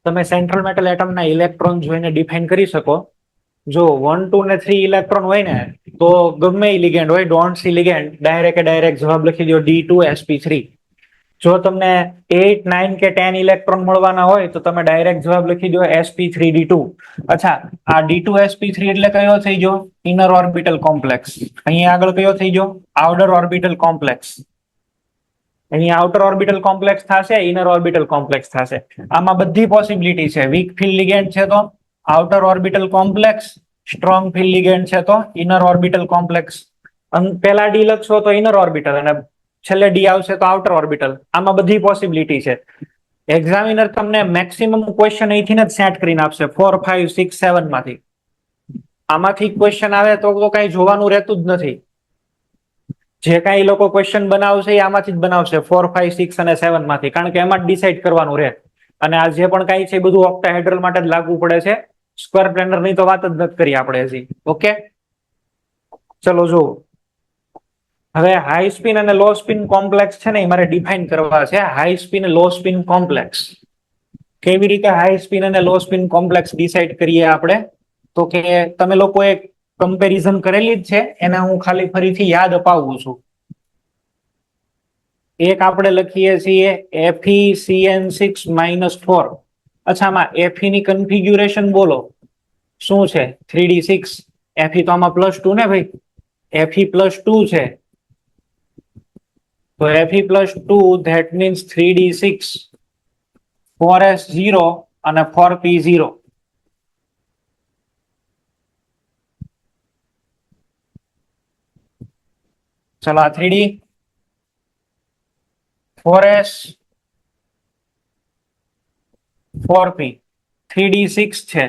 તમે સેન્ટ્રલ મેટલ એટમના ઇલેક્ટ્રોન જોઈને ડિફાઇન કરી શકો. જો 1 2 ને 3 ઇલેક્ટ્રોન હોય ને તો ગમે એ લિગેન્ડ હોય, ડોન્ટ સી લિગેન્ડ, ડાયરેક્ટ જવાબ લખી દો D2sp3. જો તમને 8 9 કે 10 ઇલેક્ટ્રોન મળવાના હોય તો તમે ડાયરેક્ટ જવાબ લખી દો sp3d2. અચ્છા, આ D2sp3 એટલે કયો થઈ ગયો? Inner orbital complex. અહીંયા આગળ કયો થઈ ગયો? Outer orbital complex. અહીંયા આઉટર ઓર્બિટલ કોમ્પ્લેક્સ થશે, ઇનર ઓર્બિટલ કોમ્પ્લેક્સ થશે. આમાં બધી પોસિબિલિટી છે. વીક ફિલ્ડ લિગેન્ડ છે તો outer orbital complex, strong field ligand છે તો ઇનર ઓર્બિટલ કોમ્પ્લેક્સ. પેલા ડી લખશો તો ઇનર ઓર્બિટલ અને છેલ્લે ડી આવશે તો આઉટર ઓર્બિટલ. આમાં બધી પોસિબિલિટી છે. એક્ઝામિનર તમને મેક્સિમમ ક્વેશ્ચન અહીંથી જ સેટ કરીને આપશે 4 5 6 7 માંથી. આમાંથી ક્વેશ્ચન આવે તો કઈ જોવાનું રહેતું જ નથી. જે કાંઈ લોકો ક્વેશ્ચન બનાવશે એ આમાંથી જ બનાવશે 4 5 6 અને 7 માંથી, કારણ કે એમાં જ ડિસાઇડ કરવાનું રહે. અને આ જે પણ કાંઈ છે એ બધું ઓક્ટાહેડ્રલ માટે જ લાગુ પડે છે. સ્ક્વેર પ્લેનર ની તો વાત જ નથી કરી આપણે હજી. ઓકે, ચલો જો હવે હાઈ સ્પિન અને લો સ્પિન કોમ્પ્લેક્સ છે ને એ મારે ડિફાઇન કરવા છે. High spin low spin complex કેવી રીતે હાઈ સ્પિન અને લો સ્પિન કોમ્પ્લેક્સ ડિસાઇડ કરીએ આપણે? તો કે તમે લોકોએ કમ્પેરિઝન કરેલી જ છે, એને હું ખાલી ફરીથી યાદ અપાવું છું. એક આપણે લખીએ છીએ FeCN6-4. અચ્છા, આમાં Fe ની કન્ફિગ્યુરેશન બોલો શું છે? 3d6. Fe તો આમાં +2 ને ભાઈ, Fe +2 છે. તો Fe +2 that means 3d6, 4s0 અને 4p0. ચલો આ 3d 4s 4p 3d6 છે.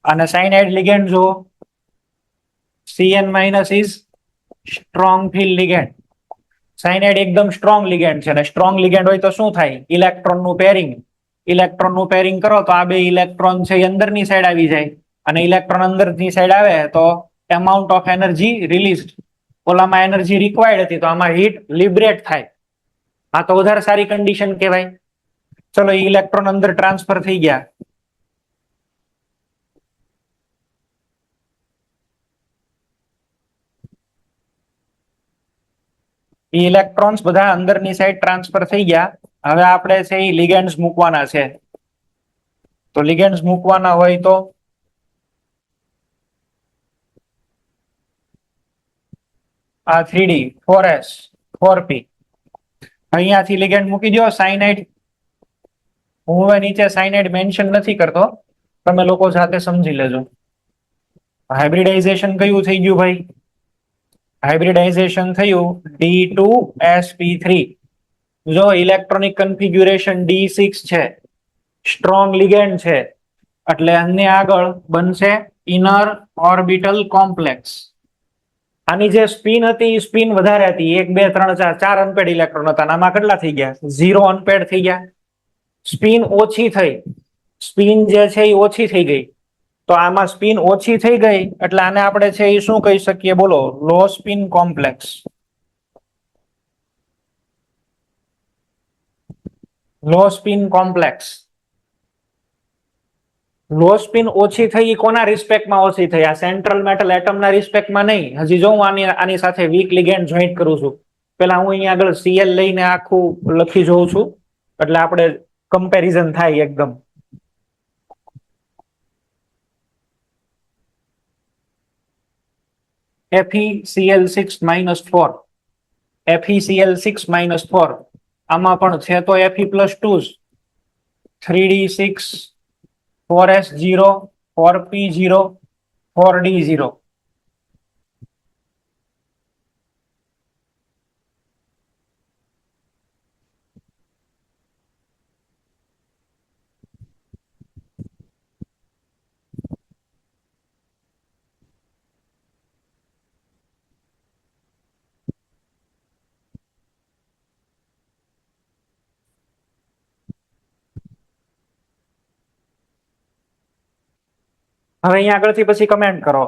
અને સાઇનાઇડ લિગેન્ડ જો Cn- is strong field ligand. Cyanide એકદમ સ્ટ્રોંગ લિગેન્ડ છે. અને સ્ટ્રોંગ લિગેન્ડ હોય તો શું થાય? ઇલેક્ટ્રોનનું પેરિંગ કરો તો આ બે ઇલેક્ટ્રોન છે એ અંદરની સાઈડ આવી જાય. અને ઇલેક્ટ્રોન અંદરની સાઈડ આવે તો એમાઉન્ટ ઓફ એનર્જી રિલીઝ. ઓલામાં એનર્જી રિક્વાયર્ડ હતી તો આમાં હીટ લિબરેટ થાય. આ તો વધારે સારી કન્ડિશન કહેવાય. ચલો, ઇલેક્ટ્રોન અંદર ટ્રાન્સફર થઈ ગયા. ઇલેક્ટ્રોન્સ બધા અંદરની સાઈડ ટ્રાન્સફર થઈ ગયા. હવે આપણે છે એ લિગેન્ડ્સ મૂકવાના છે. તો લિગેન્ડ્સ મૂકવાના હોય તો આ 3d 4s 4p અહીંયાથી લિગેન્ડ મૂકી દો. સાઇનાઇડ હું હવે નીચે સાઇનાઇડ મેન્શન નથી કરતો, તમે લોકો સાથે સમજી લેજો. હાઇબ્રિડાઇઝેશન કયું થઈ ગયું ભાઈ? હાઇબ્રિડાઇઝેશન થયું D2sp3. જો ઇલેક્ટ્રોનિક કન્ફિગ્યુરેશન D6 છે, સ્ટ્રોંગ લિગેન્ડ છે, એટલે આની આગળ બનશે ઇનર ઓર્બિટલ કોમ્પ્લેક્સ. આની જે સ્પિન હતી એ સ્પિન વધારે હતી. 1 2 3 4 4 અનપેડ ઇલેક્ટ્રોન હતા. આમાં કેટલા થઈ ગયા? 0 અનપેડ થઈ ગયા. સ્પિન ઓછી થઈ. સ્પિન જે છે એ ઓછી થઈ ગઈ. તો આમાં સ્પિન ઓછી થઈ ગઈ એટલે આને આપણે છે એ શું કહી શકીએ? બોલો, લો સ્પિન કોમ્પ્લેક્સ. લો સ્પિન કોમ્પ્લેક્સ. લો સ્પિન ઓછી થઈ કોના રિસ્પેક્ટમાં ઓછી થઈ? આ સેન્ટ્રલ મેટલ એટમના રિસ્પેક્ટમાં નહીં. હજી જો હું આની સાથે વીક લિગેન્ડ જોઈન્ટ કરું છું. પેલા હું અહીંયા આગળ Cl લઈને આખું લખી જોઉં છું એટલે આપણે કમ્પેરિઝન થાય એકદમ. FeCl6-4 FeCl6-4 આમાં પણ છે તો Fe +2 3d6 4s0 4p0 4d0. હવે અહીંયા આગળથી પછી કમેન્ટ કરો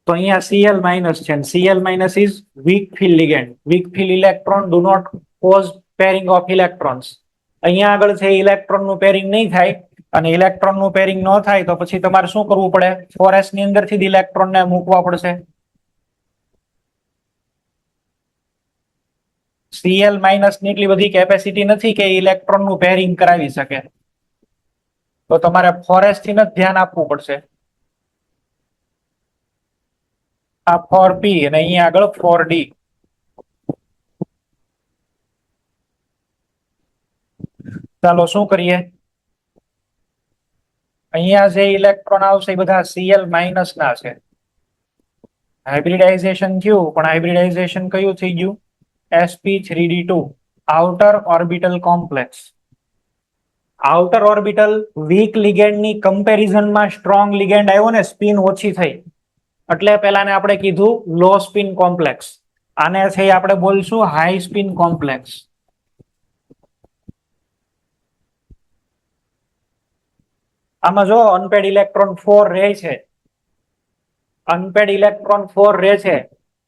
તો અહીંયા Cl- છે. Cl- is weak field ligand. Weak field electron do not cause pairing of electrons. અહીંયા આગળ છે ઇલેક્ટ્રોન નું પેરિંગ નહીં થાય અને ઇલેક્ટ્રોન નું પેરિંગ ન થાય તો પછી તમારે શું કરવું પડે? 4s ની અંદરથી જ ઇલેક્ટ્રોન ને મૂકવા પડશે. Cl માઇનસ ની એટલી બધી કેપેસિટી નથી કે ઇલેક્ટ્રોન નું પેરિંગ કરાવી શકે, તો તમારે 4s થી જ ધ્યાન આપવું પડશે. આ 4p અને અહીંયા આગળ 4d. ચાલો શું કરીએ? અહીંયા જે ઇલેક્ટ્રોન આવશે એ બધા Cl માઇનસ ના છે. હાઇબ્રિડાઇઝેશન થયું, પણ હાઇબ્રિડાઇઝેશન કયું થઈ ગયું? sp3d2 outer orbital complex. Outer orbital weak ligand ની કમ્પેરિઝનમાં સ્ટ્રોંગ લિગેન્ડ આવ્યો ને, સ્પિન ઓછી થઈ એટલે પેલાને આપણે કીધું લો સ્પિન કોમ્પ્લેક્સ. આને છે આપણે બોલશું હાઈ સ્પિન કોમ્પ્લેક્સ. આમાં જો અનપેડ ઇલેક્ટ્રોન 4 રહે છે, અનપેડ ઇલેક્ટ્રોન 4 રહે છે.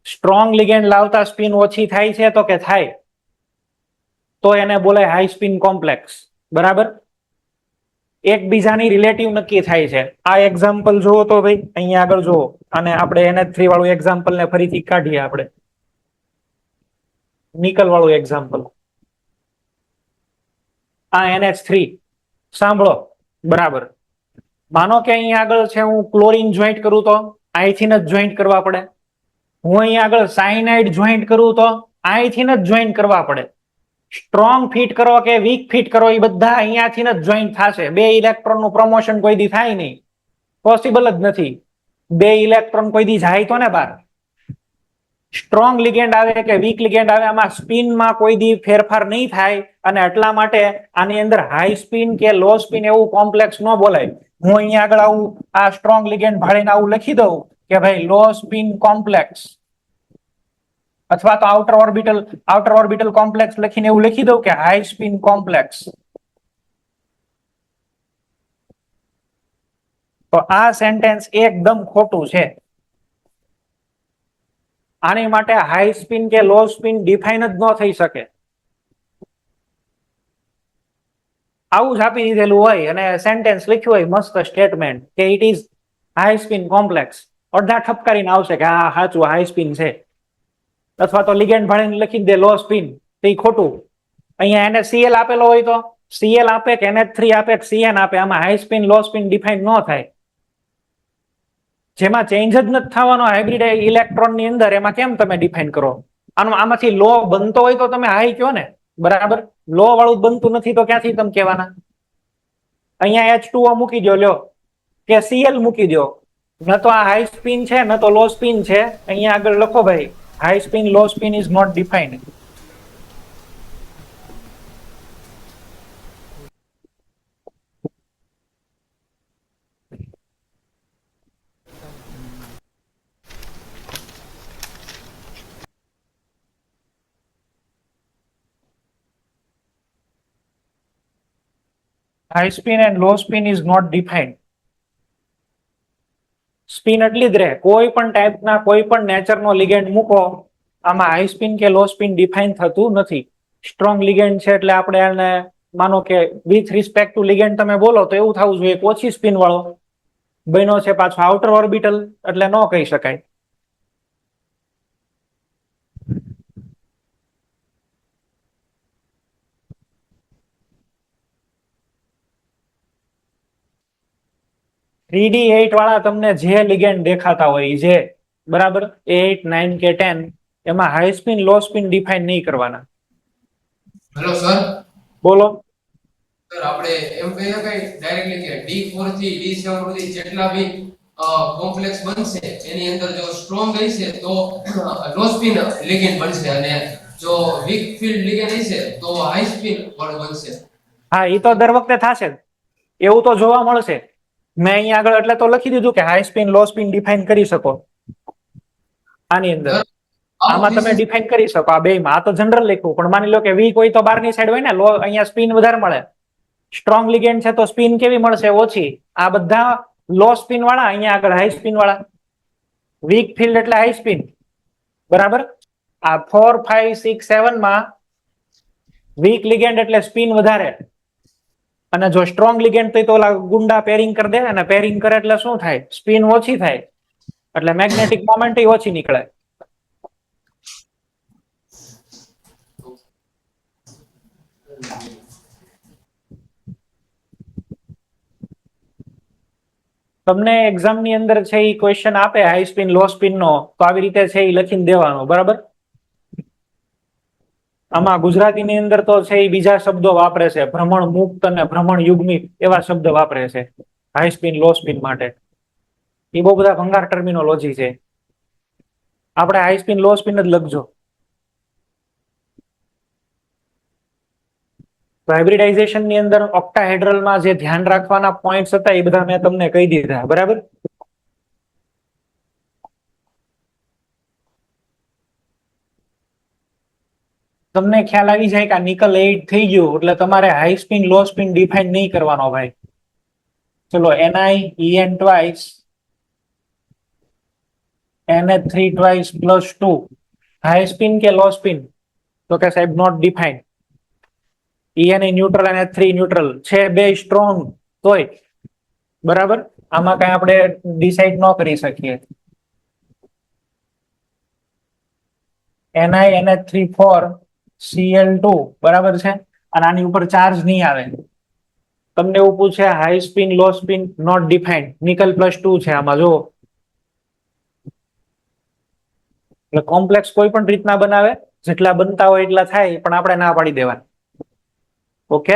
સ્ટ્રોંગ લિગેન્ડ લાવતા સ્પિન ઓછી થાય છે તો કે થાય, તો એને બોલાય હાઈ સ્પિન કોમ્પ્લેક્સ. બરાબર, એકબીજાની રિલેટિવ નક્કી થાય છે. આ એક્ઝામ્પલ જુઓ તો ભાઈ, અહીંયા આગળ જુઓ, અને આપણે NH3 વાળું એક્ઝામ્પલ ને ફરીથી કાઢીએ. આપણે નિકલ વાળું એક્ઝામ્પલ, આ NH3 સાંભળો બરાબર. માનો કે અહીંયા આગળ છે હું ક્લોરીન જોઈન્ટ કરું તો અહીંથી જ જોઈન્ટ કરવા પડે. હું અહીંયા આગળ સાયનાઇડ જોઈન્ટ કરું તો અહીંથી જ જોઈન્ટ કરવા પડે. સ્ટ્રોંગ ફિટ કરો કે વીક ફિટ કરો, એ બધા અહીંયાથી જ જોઈન્ટ થશે. બે ઇલેક્ટ્રોન નું પ્રમોશન કોઈ દી થાય નહીં, પોસિબલ જ નથી. બે ઇલેક્ટ્રોન કોઈ દી જાય તો ને બહાર. સ્ટ્રોંગ લિગેન્ડ આવે કે વીક લિગેન્ડ આવે, આમાં સ્પિનમાં કોઈ દી ફેરફાર નહીં થાય, અને એટલા માટે આની અંદર હાઈ સ્પિન કે લો સ્પિન એવું કોમ્પ્લેક્સ ન બોલાય. હું અહીંયા આગળ આવું આ સ્ટ્રોંગ લિગેન્ડ ભાળીને આવું લખી દઉં કે ભાઈ લો સ્પિન કોમ્પ્લેક્સ, અથવા તો આઉટર ઓર્બિટલ કોમ્પ્લેક્સ લખીને એવું લખી દઉં કે હાઈ સ્પિન કોમ્પ્લેક્સ. તો આ સેન્ટેન્સ એકદમ ખોટું છે. આની માટે હાઈ સ્પિન કે લો સ્પિન ડિફાઇન જ ન થઈ શકે. આવું જ આપી દીધેલું હોય અને સેન્ટેન્સ લખ્યું હોય મસ્ત સ્ટેટમેન્ટ કે it is high spin complex, અડધા ઠપકારીને આવશે કે હા સાચું હાઈ સ્પિન છે. અથવા તો લિગેન્ડ ભાળીને લખી દે લો સ્પિન, તો એ ખોટું. અહીંયા એને Cl આપેલો હોય તો Cl આપે કે NH3 આપે કે Cn આપે, આમાં high spin low spin define ન થાય. જેમાં ચેન્જ જ નથી થવાનો હાઇબ્રિડ ઇલેક્ટ્રોન ની અંદર, એમાં કેમ તમે ડિફાઇન કરો? આમાંથી લો બનતો હોય તો તમે હાઈ કયો ને. બરાબર, લો વાળું બનતું નથી તો ક્યાંથી તમે કહેવાના? અહીંયા H2O મૂકી દો, લ્યો કે Cl મૂકી દો, ન તો આ હાઈ સ્પિન છે ન તો લો સ્પિન છે. અહીંયા આગળ લખો ભાઈ high spin low spin is not defined. High spin and low spin is not defined. Spin એટલી જ રહે, કોઈ પણ ટાઈપના કોઈ પણ નેચરનો લિગેન્ડ મૂકો, આમાં હાઈ સ્પિન કે લો સ્પિન ડિફાઇન થતું નથી. સ્ટ્રોંગ લિગેન્ડ છે એટલે આપણે એને માનો કે વિથ રિસ્પેક્ટ ટુ લિગેન્ડ તમે બોલો તો એવું થવું જોઈએ ઓછી સ્પિન વાળો બન્યો છે, પાછો આઉટર ઓર્બિટલ, એટલે ન કહી શકાય.3D8 વાળા તમને જે લિગેન્ડ દેખાતા હોય જે બરાબર 8, 9 કે 10, એમાં high spin low spin define નહીં કરવાના. Hello sir. બોલો સર, આપણે એમ કહી શકાય ડાયરેક્ટલી કે D4 થી D7 સુધી જેટલા બી કોમ્પ્લેક્સ બનશે એની અંદર જો સ્ટ્રોંગ હશે તો લો સ્પિન લિગેન્ડ બનશે, અને જો વીક ફીલ્ડ લિગેન્ડ હશે તો હાઈ સ્પિન બનશે. હા, એ તો દર વખતે થશે જ, એવું તો જોવા મળશે. મેં અહીંયા આગળ એટલે તો લખી દીધું કે high spin low spin define કરી શકો આની અંદર. આમાં તમે ડિફાઇન કરી શકો આ બેમાં. આ તો જનરલ લખ્યું, પણ માની લો કે વીક હોય તો બારની સાઈડ હોય ને, લો અહીંયા સ્પિન વધારે મળે. સ્ટ્રોંગ લિગેન્ડ છે તો સ્પિન કેવી મળશે? ઓછી. આ બધા લો સ્પિન વાળા, અહીંયા આગળ હાઈ સ્પિન વાળા. વીક ફિલ્ડ એટલે હાઈ સ્પિન, બરાબર. આ 4, 5, 6, 7 માં વીક લિગેન્ડ એટલે સ્પિન વધારે. અને જો સ્ટ્રોંગ લિગેન્ડ તો ઓલા ગુંડા પેરિંગ કરી દે, અને પેરિંગ કરે એટલે શું થાય? સ્પિન ઓછી થાય, એટલે મેગ્નેટિક મોમેન્ટ ઓછી નીકળે. તમને એક્ઝામ ની અંદર છે એ ક્વેશ્ચન આપે હાઈ સ્પિન લો સ્પિન નો, તો આવી રીતે છે એ લખીને દેવાનો, બરાબર. આમાં ગુજરાતીની અંદર તો છે એ બીજા શબ્દો વાપરે છે, ભ્રમણ મુક્ત અને ભ્રમણ યુગ્મિત એવા શબ્દ વાપરે છે હાઈ સ્પિન લો સ્પિન માટે. એ બહુ બધા ભંગાર ટર્મિનોલોજી છે. આપણે હાઈ સ્પિન લો સ્પિન જ લખજો. તો હાઇબ્રિડાઇઝેશન ની અંદર ઓક્ટાહેડ્રલમાં જે ધ્યાન રાખવાના પોઈન્ટ્સ હતા એ બધા મેં તમને કહી દીધા, બરાબર. તમને ખ્યાલ આવી જાય કે આ નિકલ 8 થઈ ગયું એટલે તમારે high spin low spin define નહીં કરવાનો ભાઈ. ચલો Ni En twice NH3 twice +2 high spin કે લો સ્પિન? તો કે સાહેબ નોટ ડિફાઇન. En ન્યુટ્રલ અને H3 ન્યુટ્રલ છે, બે સ્ટ્રોંગ તોય, બરાબર. આમાં કઈ આપણે ડિસાઈડ ન કરી શકીએ. Ni NH3 Cl2 બરાબર છે, અને આની ઉપર ચાર્જ નહીં આવે. તમને એવું પૂછે high spin low spin not defined, nickel +2 છે આમાં, જો. એટલે કોમ્પ્લેક્સ કોઈ પણ રીતના બનાવે, જેટલા બનતા હોય એટલા થાય, પણ આપણે ના પાડી દેવા. ઓકે.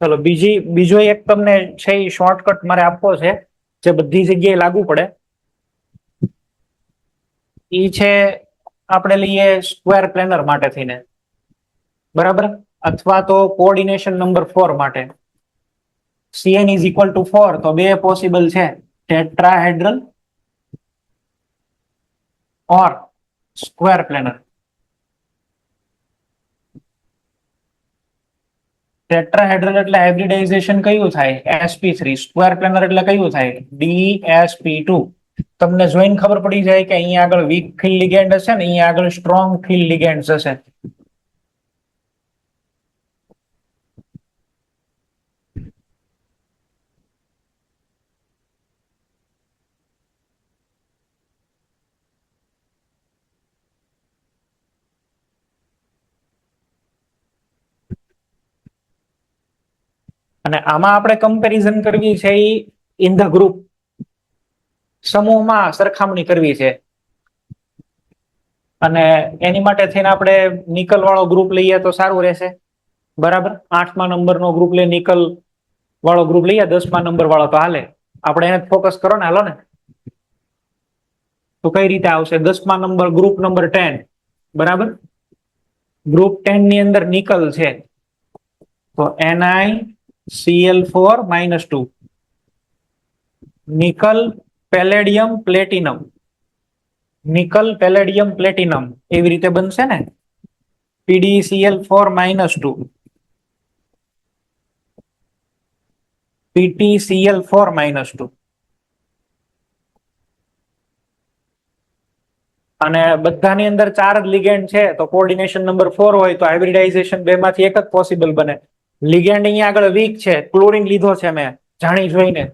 ચલો બીજો એક તમને છે શોર્ટકટ મારે આપવો છે, જે બધી જગ્યાએ લાગુ પડે. ઈ છે આપણે લઈએ સ્ક્વેર પ્લેનર માટે થઈને, બરાબર, અથવા તો કોઓર્ડિનેશન નંબર 4 માટે. Cn ઇઝ ઇક્વલ ટુ 4, તો બે પોસિબલ છે, ટેટ્રાહેડ્રલ ઓર સ્ક્વેર પ્લેનર. ટેટ્રાહેડ્રલ એટલે હાઇબ્રિડાઇઝેશન કયું થાય? sp3. સ્ક્વેર પ્લેનર એટલે કયું થાય? dsp2. તમને જોઈને ખબર પડી જાય કે અહીંયા આગળ વીક ફિલ્ડ લિગેન્ડ હશે ને અહીંયા આગળ સ્ટ્રોંગ ફિલ્ડ લિગેન્ડ હશે. અને આમાં આપણે કમ્પેરિઝન કરવી છે ઇન ધ ગ્રુપ, સમૂહમાં સરખામણી કરવી છે. અને એની માટે થઈને આપણે નિકલ વાળો ગ્રુપ લઈએ તો સારું રહેશે, બરાબર. 8મા નંબરનો ગ્રુપ લઈએ, નિકલ વાળો ગ્રુપ લઈએ, 10મા નંબર વાળો તો હાલે. આપણે એને ફોકસ કરો ને, હાલો ને. તો કઈ રીતે આવશે? 10મા નંબર ગ્રુપ નંબર 10, બરાબર. ગ્રુપ 10 ની અંદર નિકલ છે, તો NiCl4 -2, nickel palladium platinum, nickel palladium platinum એવી રીતે બનશે ને. PdCl4 -2, PtCl4 -2. અને બધાની અંદર 4 જ લિગેન્ડ છે, તો કોઓર્ડિનેશન નંબર 4 હોય તો હાઇબ્રિડાઇઝેશન બે માંથી એક જ પોસિબલ બને. લિગેન્ડ અહીંયા આગળ વીક છે, ક્લોરીન લીધો છે મેં જાણી જોઈને.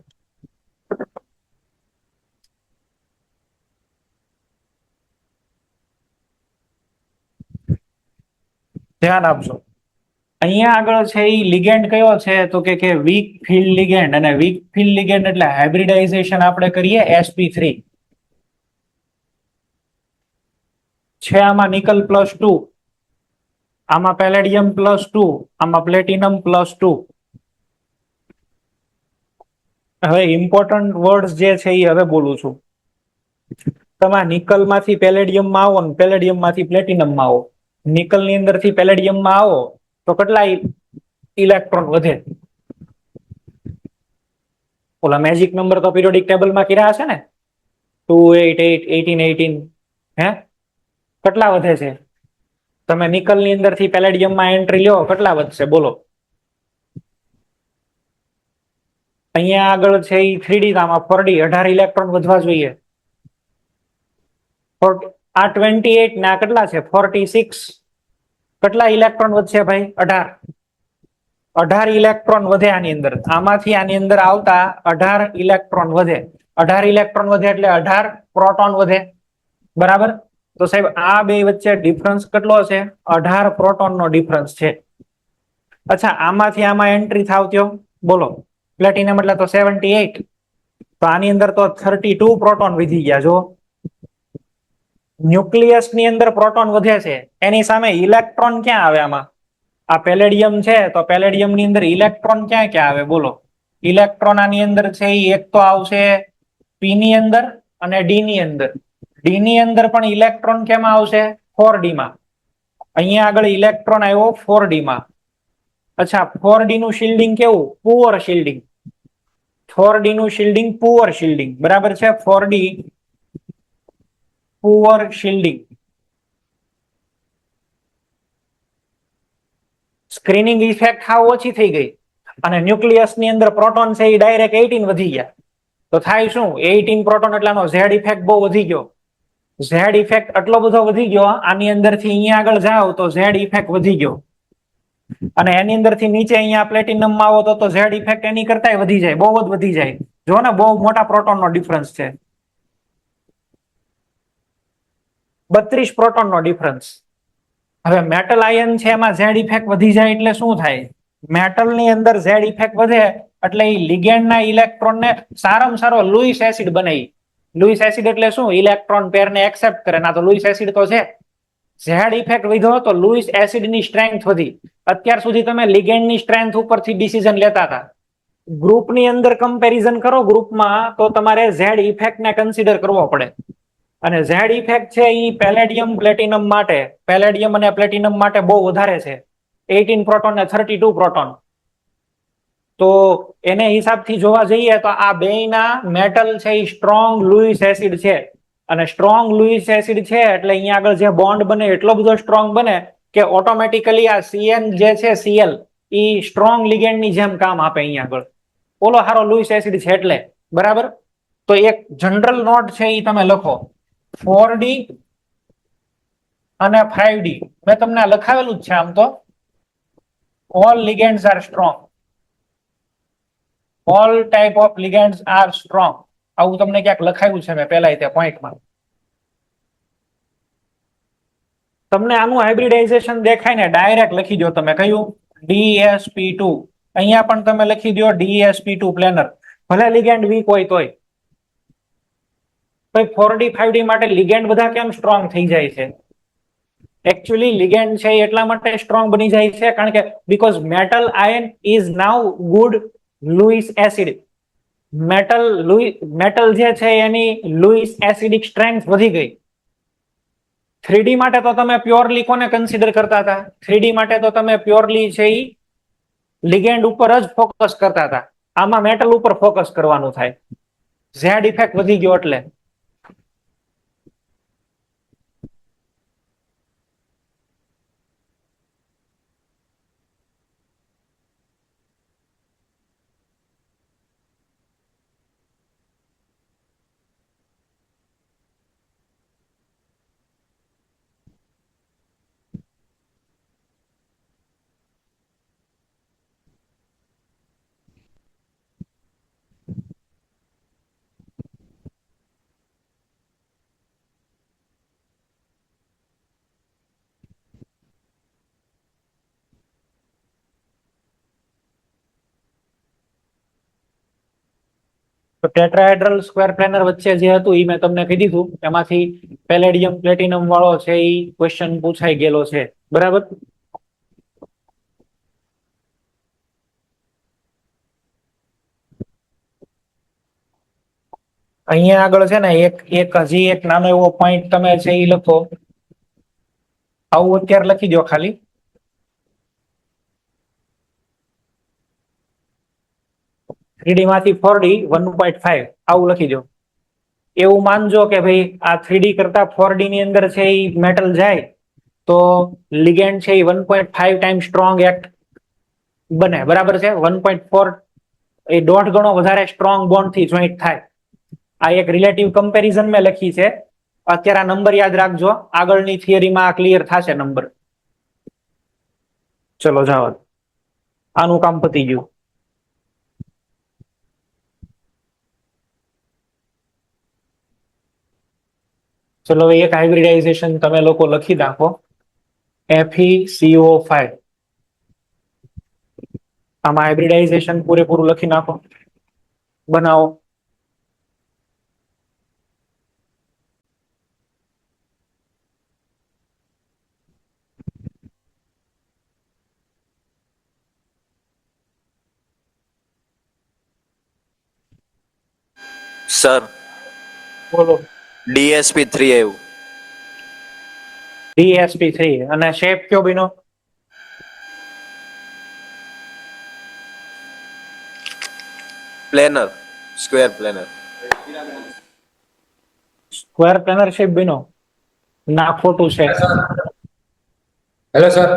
ધ્યાન આપજો. અહીંયા આગળ છે એ લિગેન્ડ કયો છે? તો કે વીક ફિલ્ડ લિગેન્ડ. અને વીક ફિલ્ડ લિગેન્ડ એટલે હાઇબ્રિડાઇઝેશન આપણે કરીએ sp3 છે. આમાં નિકલ +2, આમાં પેલેડિયમ +2, આમાં પ્લેટિનમ +2. હવે ઇમ્પોર્ટન્ટ વર્ડ્સ જે છે એ હવે બોલું છું. તમે નિકલ માંથી પેલેડિયમમાં આવો ને પેલેડિયમ માંથી પ્લેટિનમમાં આવો. નિકલ ની અંદર થી પેલેડિયમમાં આવો તો કેટલા ઇલેક્ટ્રોન વધે? ઓલા મેજિક નંબર તો પીરિયોડિક ટેબલમાં કર્યા હશે ને, 2 8 8 18 18. હે, કેટલા વધે છે? તમે નિકલ ની અંદર થી પેલેડિયમમાં એન્ટ્રી લ્યો, કેટલા વધશે બોલો? અહીંયા આગળ છે એ 3D આમાં 4D 18 ઇલેક્ટ્રોન વધવા જોઈએ. આ 28 ના કેટલા છે 46. કેટલા ઇલેક્ટ્રોન વધશે ભાઈ 18 ઇલેક્ટ્રોન વધે આની અંદર. આમાંથી આની અંદર આવતા 18 ઇલેક્ટ્રોન વધે. 18 ઇલેક્ટ્રોન વધે એટલે 18 પ્રોટોન વધે. બરાબર. તો સાહેબ આ બે વચ્ચે ડિફરન્સ કેટલો છે 18 પ્રોટોન નો ડિફરન્સ છે. અચ્છા આમાંથી આમાં એન્ટ્રી થાવત્યો બોલો પ્લેટિનમ એટલે તો 78. તો આની અંદર તો 32 પ્રોટોન વધી ગયા. જો ન્યુક્લિયસ ની અંદર પ્રોટોન વધે છે એની સામે ઇલેક્ટ્રોન ક્યાં આવે આમાં? આ પેલેડિયમ છે તો પેલેડિયમ ની અંદર ઇલેક્ટ્રોન ક્યાં ક્યાં આવે બોલો? ઇલેક્ટ્રોન આની અંદર છે એક તો આવશે પી ની અંદર અને ડી ની અંદર. ડી ની અંદર પણ ઇલેક્ટ્રોન કેમાં આવશે 4D માં. અહીંયા આગળ ઇલેક્ટ્રોન આવ્યો 4D માં. અચ્છા 4D નું શિલ્ડિંગ કેવું? Poor shielding. 4D નું શિલ્ડિંગ પુઅર શિલ્ડિંગ. બરાબર છે. 4D poor shielding. Screening effect હાવ ઓછી થઈ ગઈ અને ન્યુક્લિયસ ની અંદર પ્રોટોન છે એ ડાયરેક્ટ 18 વધી ગયા. તો થાય શું 18 પ્રોટોન એટલાનો ઝેડ ઇફેક્ટ બહુ વધી ગયો. ઝેડ ઇફેક્ટ એટલો બધો વધી ગયો આની અંદર થી અહીંયા આગળ જાઓ તો ઝેડ ઇફેક્ટ વધી ગયો અને એની અંદર થી નીચે અહીંયા પ્લેટિનમ માં આવો તો ઝેડ ઇફેક્ટ એની કરતા વધી જાય, બહુ જ વધી જાય. જો ને બહુ મોટા પ્રોટોન નો ડિફરન્સ છે. 32 પ્રોટોન નો ડિફરન્સ. હવે મેટલ આયન છે એમાં ઝેડ ઇફેક્ટ વધી જાય એટલે શું થાય? મેટલ ની અંદર ઝેડ ઇફેક્ટ વધે એટલે એ લિગેન્ડ ના ઇલેક્ટ્રોન ને સારામાં સારો લુઈસ એસિડ બનાવી. લુઈસ એસિડ એટલે શું? ઇલેક્ટ્રોન પેર ને એક્સેપ્ટ કરે. ના તો લુઈસ એસિડ તો છે. ઝેડ ઇફેક્ટ વધ્યો તો લુઈસ એસિડ ની સ્ટ્રેન્થ વધી. અત્યાર સુધી તમે લિગેન્ડ ની સ્ટ્રેન્થ ઉપરથી ડિસિઝન લેતા હતા. ગ્રુપ ની અંદર કમ્પેરિઝન કરો ગ્રુપમાં તો તમારે ઝેડ ઇફેક્ટ ને કન્સિડર કરવો પડે. અને ઝેડ ઇફેક્ટ છે એ પેલેડિયમ પ્લેટિનમ માટે, પેલેડિયમ અને પ્લેટિનમ માટે બહુ વધારે છે. 18 પ્રોટોન ને 32 પ્રોટોન. તો એને હિસાબથી જોવા જઈએ તો આ બેયના મેટલ છે એ સ્ટ્રોંગ લુઈસ એસિડ છે અને સ્ટ્રોંગ લુઈસ એસિડ છે એટલે અહીંયા આગળ જે બોન્ડ બને એટલો બધો સ્ટ્રોંગ બને કે ઓટોમેટિકલી આ CN જે છે Cl એ સ્ટ્રોંગ લિગેન્ડ ની જેમ કામ આપે અહીંયા આગળ. ઓલો હારો લુઈસ એસિડ છે એટલે. બરાબર. તો એક જનરલ નોટ છે એ તમે લખો 4D અને 5D. મેં તમને લખાવેલું જ છે આમ તો. all ligands are strong. all type of ligands are strong. આવું તમને ક્યાંક લખાયું છે મેં પહેલા તે પોઈન્ટમાં. તમને આનું હાઇબ્રિડાઇઝેશન દેખાય ને ડાયરેક્ટ લખી દો તમે કયું DsP2. અહીંયા પણ તમે લખી દો DsP2 પ્લેનર. ભલે લિગેન્ડ વીક હોય તોય. 4D 5D માટે લિગેન્ડ બધા કેમ સ્ટ્રોંગ થઈ જાય છે? એકચ્યુઅલી લિગેન્ડ છે એટલા માટે સ્ટ્રોંગ બની જાય છે કારણ કે because metal ion is now good Lewis acid. Metal જે છે એની લુઈસ એસિડિક સ્ટ્રેન્થ વધી ગઈ. 3D માટે તો તમે પ્યોરલી કોને કન્સિડર કરતા હતા? 3D માટે તો તમે પ્યોરલી છે એ લિગેન્ડ ઉપર જ ફોકસ કરતા હતા. આમાં મેટલ ઉપર ફોકસ કરવાનું થાય. ઝેડ ઇફેક્ટ વધી ગયો એટલે. તો ટેટ્રાહેડ્રલ સ્ક્વેર પ્લેનર વચ્ચે જે હતું એ મેં તમને કહી દીધું. એમાંથી પેલેડિયમ પ્લેટિનમ વાળો છે એ ક્વેશ્ચન પૂછાઈ ગયેલો છે. બરાબર. અહીંયા આગળ છે ને એક હજી એક નાનો એવો પોઈન્ટ તમે છે એ લખો. આવું અત્યારે લખી દો ખાલી. થ્રીડી માંથી 4D 1.5 આવું લખી દો. એવું માનજો કે ભાઈ આ 3D કરતા 4D ની અંદર છે એ મેટલ જાય તો લિગેન્ડ છે એ 1.5 ટાઈમ સ્ટ્રોંગ એક્ટ બને. બરાબર છે. 1.4 એ 1.5 ગણો વધારે સ્ટ્રોંગ બોન્ડ થી જોઈન્ટ થાય. આ એક રિલેટિવ કમ્પેરિઝન મેં લખી છે. અત્યારે આ નંબર યાદ રાખજો, આગળની થિયરીમાં આ ક્લિયર થશે નંબર. ચલો જાઓ, આનું કામ પતી ગયું. ચલો એક હાઇબ્રિડાઇઝેશન તમે લોકો લખી નાખો, FeCO5. આમાં હાઇબ્રિડાઇઝેશન પૂરેપૂરું લખી નાખો, બનાવો. સર બોલો. DSP3 આવ્યું. DSP3 અને શેપ કયો બીનો? Planar, square planar. Square planar shape બીનો? ના, ખોટું છે. હેલો સર,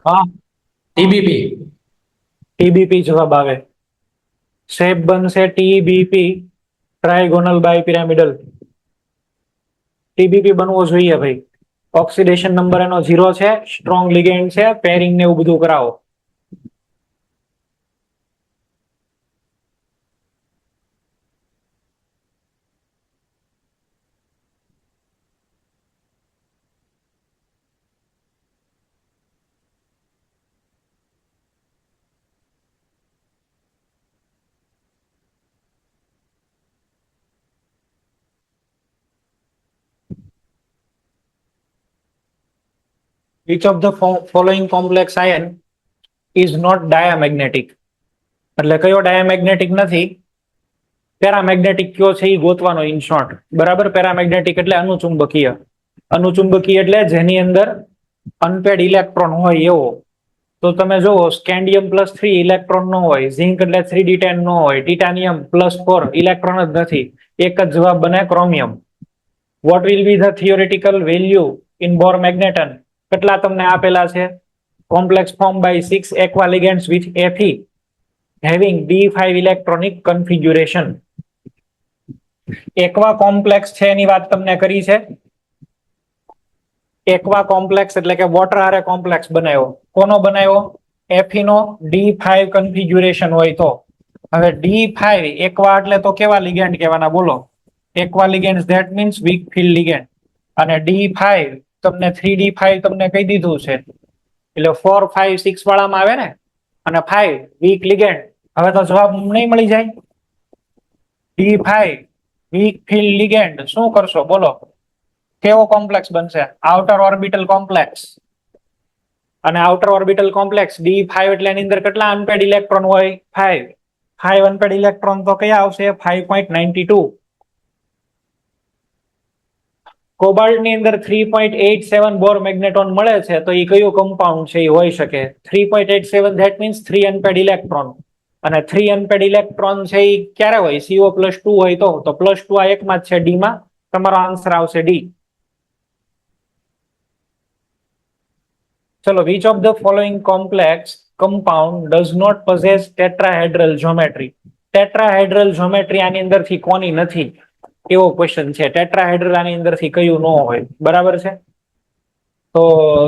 હા, ટીબીપી. TBP જવાબ આવે. શેપ બનશે TBP, ટ્રાયગોનલ બાય પિરામિડલ. TBP બનવો જોઈએ ભાઈ. ઓક્સિડેશન નંબર એનો 0 છે, સ્ટ્રોંગ લિગેન્ડ છે, પેરિંગ ને એવું બધું કરાવો. Which of the following complex ion is not diamagnetic? એટલે કયો ડાયામેગ્નેટિક નથી, પેરામેગ્નેટિક કયો છે એ ગોતવાનો ઇન શોર્ટ. બરાબર, પેરામેગ્નેટિક એટલે અનુચુંબકીય. અનુચુંબકીય એટલે જેની અંદર અનપેડ ઇલેક્ટ્રોન હોય એવો. તો તમે જુઓ, સ્કેન્ડિયમ+3 ઇલેક્ટ્રોન નો હોય, ઝિંક એટલે 3d10 નો હોય, ટિટાનિયમ +4 ઇલેક્ટ્રોન જ નથી. એક જ જવાબ બને, chromium. What will be the theoretical value in Bohr magneton? કેટલા તમને આપેલા છે? Complex form by 6 aqua ligands with Fe having d5 electronic configuration. Aqua complex છે એની વાત તમને કરી છે. એકવા કોમ્પ્લેક્સ એટલે કે વોટર હારે કોમ્પ્લેક્સ બનાવ્યો. કોનો બનાવ્યો? Fe નો d5 કન્ફિગ્યુરેશન હોય તો. હવે d5 એકવા એટલે તો કેવા લિગેન્ડ કહેવાના બોલો? Aqua ligands, that means weak field ligand. અને d5 તમને 3d5 તમને કહી દીધું છે, એટલે 4 5 6 વાળામાં આવે ને, અને 5 વીક લિગેન્ડ. હવે તો જવાબ નહીં મળી જાય? d5 વીક ફીલ્ડ લિગેન્ડ શું કરશો બોલો? કેવો કોમ્પ્લેક્સ બનશે? Outer orbital complex. અને આઉટર ઓર્બિટલ કોમ્પ્લેક્સ d5 એટલે એની અંદર કેટલા અનપેડ ઇલેક્ટ્રોન હોય? 5. 5 અનપેડ ઇલેક્ટ્રોન તો કયા આવશે? 5.92. કોબાલ્ટ ની અંદર 3.87 બોર મેગ્નેટોન મળે છે, તો એ કયું કમ્પાઉન્ડ છે એ હોઈ શકે? 3.87 ધેટ મીન્સ 3 અનપેડ ઇલેક્ટ્રોન. અને 3 અનપેડ ઇલેક્ટ્રોન છે એ ક્યારે હોય? CO+2 હોય તો +2 આ એકમાં જ છે, ડી માં. તમારો આન્સર આવશે ડી. ચલો, which of the following complex compound does not possess tetrahedral geometry? Tetrahedral geometry આની અંદરથી કોની નથી? એવો ક્વેશ્ચન છે. ટેટ્રાહેડ્રલ આની અંદરથી કયું ન હોય? બરાબર છે. તો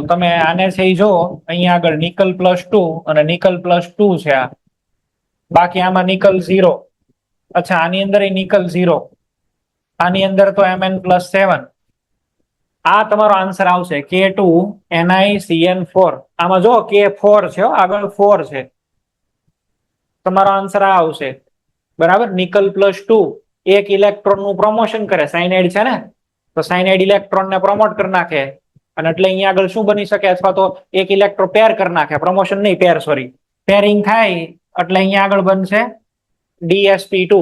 તમે આને છે એ જો, અહીંયા આગળ નિકલ +2 અને નિકલ +2 છે આ. બાકી આમાં નિકલ 0. અચ્છા, આની અંદર નિકલ 0, આની અંદર તો Mn+7. આ તમારો આન્સર આવશે K2NiCN4. આમાં જો K4 છે, આગળ 4 છે. તમારો આન્સર આ આવશે. બરાબર, નિકલ +2 એક ઇલેક્ટ્રોન નું પ્રમોશન કરે. સાયનાઇડ છે ને, તો સાયનાઇડ ઇલેક્ટ્રોન ને પ્રમોટ કરી નાખે, અને એટલે અહીંયા આગળ શું બની શકે? અથવા તો એક ઇલેક્ટ્રો પેર કરી નાખે, પ્રમોશન નહીં, પેર, સોરી, પેરિંગ થાય, એટલે અહીંયા આગળ બનશે DsP2.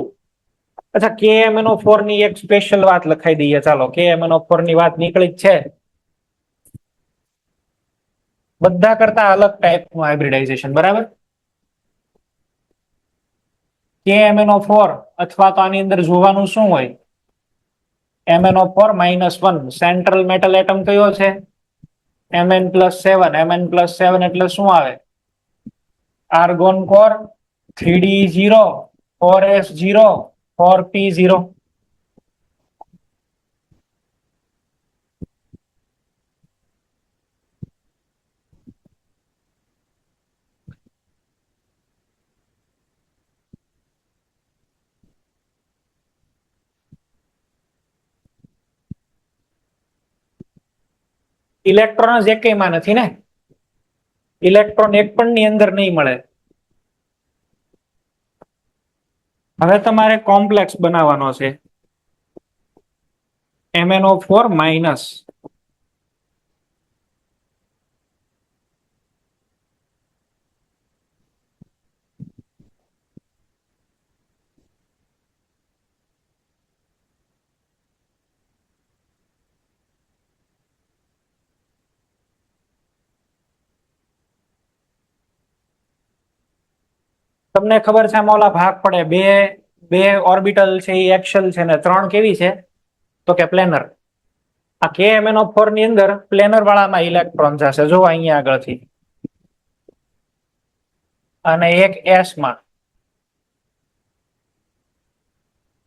અચ્છા, KMnO4 ની એક સ્પેશિયલ વાત લખાઈ દઈએ. ચાલો, KMnO4 ની વાત નીકળી જ છે. બધા કરતા અલગ ટાઈપનું હાઇબ્રિડાઇઝેશન. બરાબર, KMnO4 અથવા તો આની અંદર જોવાનું શું હોય? MnO4-1. સેન્ટ્રલ મેટલ એટમ કયો છે? Mn+7. Mn+7 એટલે શું આવે? Argon core, 3d0, 4s0, 4p0. Electron જ એકેયમાં નથી ને, ઇલેક્ટ્રોન એક પણ ની અંદર નહીં મળે. હવે તમારે કોમ્પ્લેક્સ બનાવવાનો છે, MnO4 માઇનસ. તમને ખબર છે આમાં ઓલા ભાગ પડે, બે બે ઓર્બિટલ છે એ એક્શલ છે ને 3 કેવી છે, તો કે પ્લેનર. આ KMnO4 ની અંદર પ્લેનર વાળામાં ઇલેક્ટ્રોન જશે, જો અહીંયા આગળથી, અને એક S માં,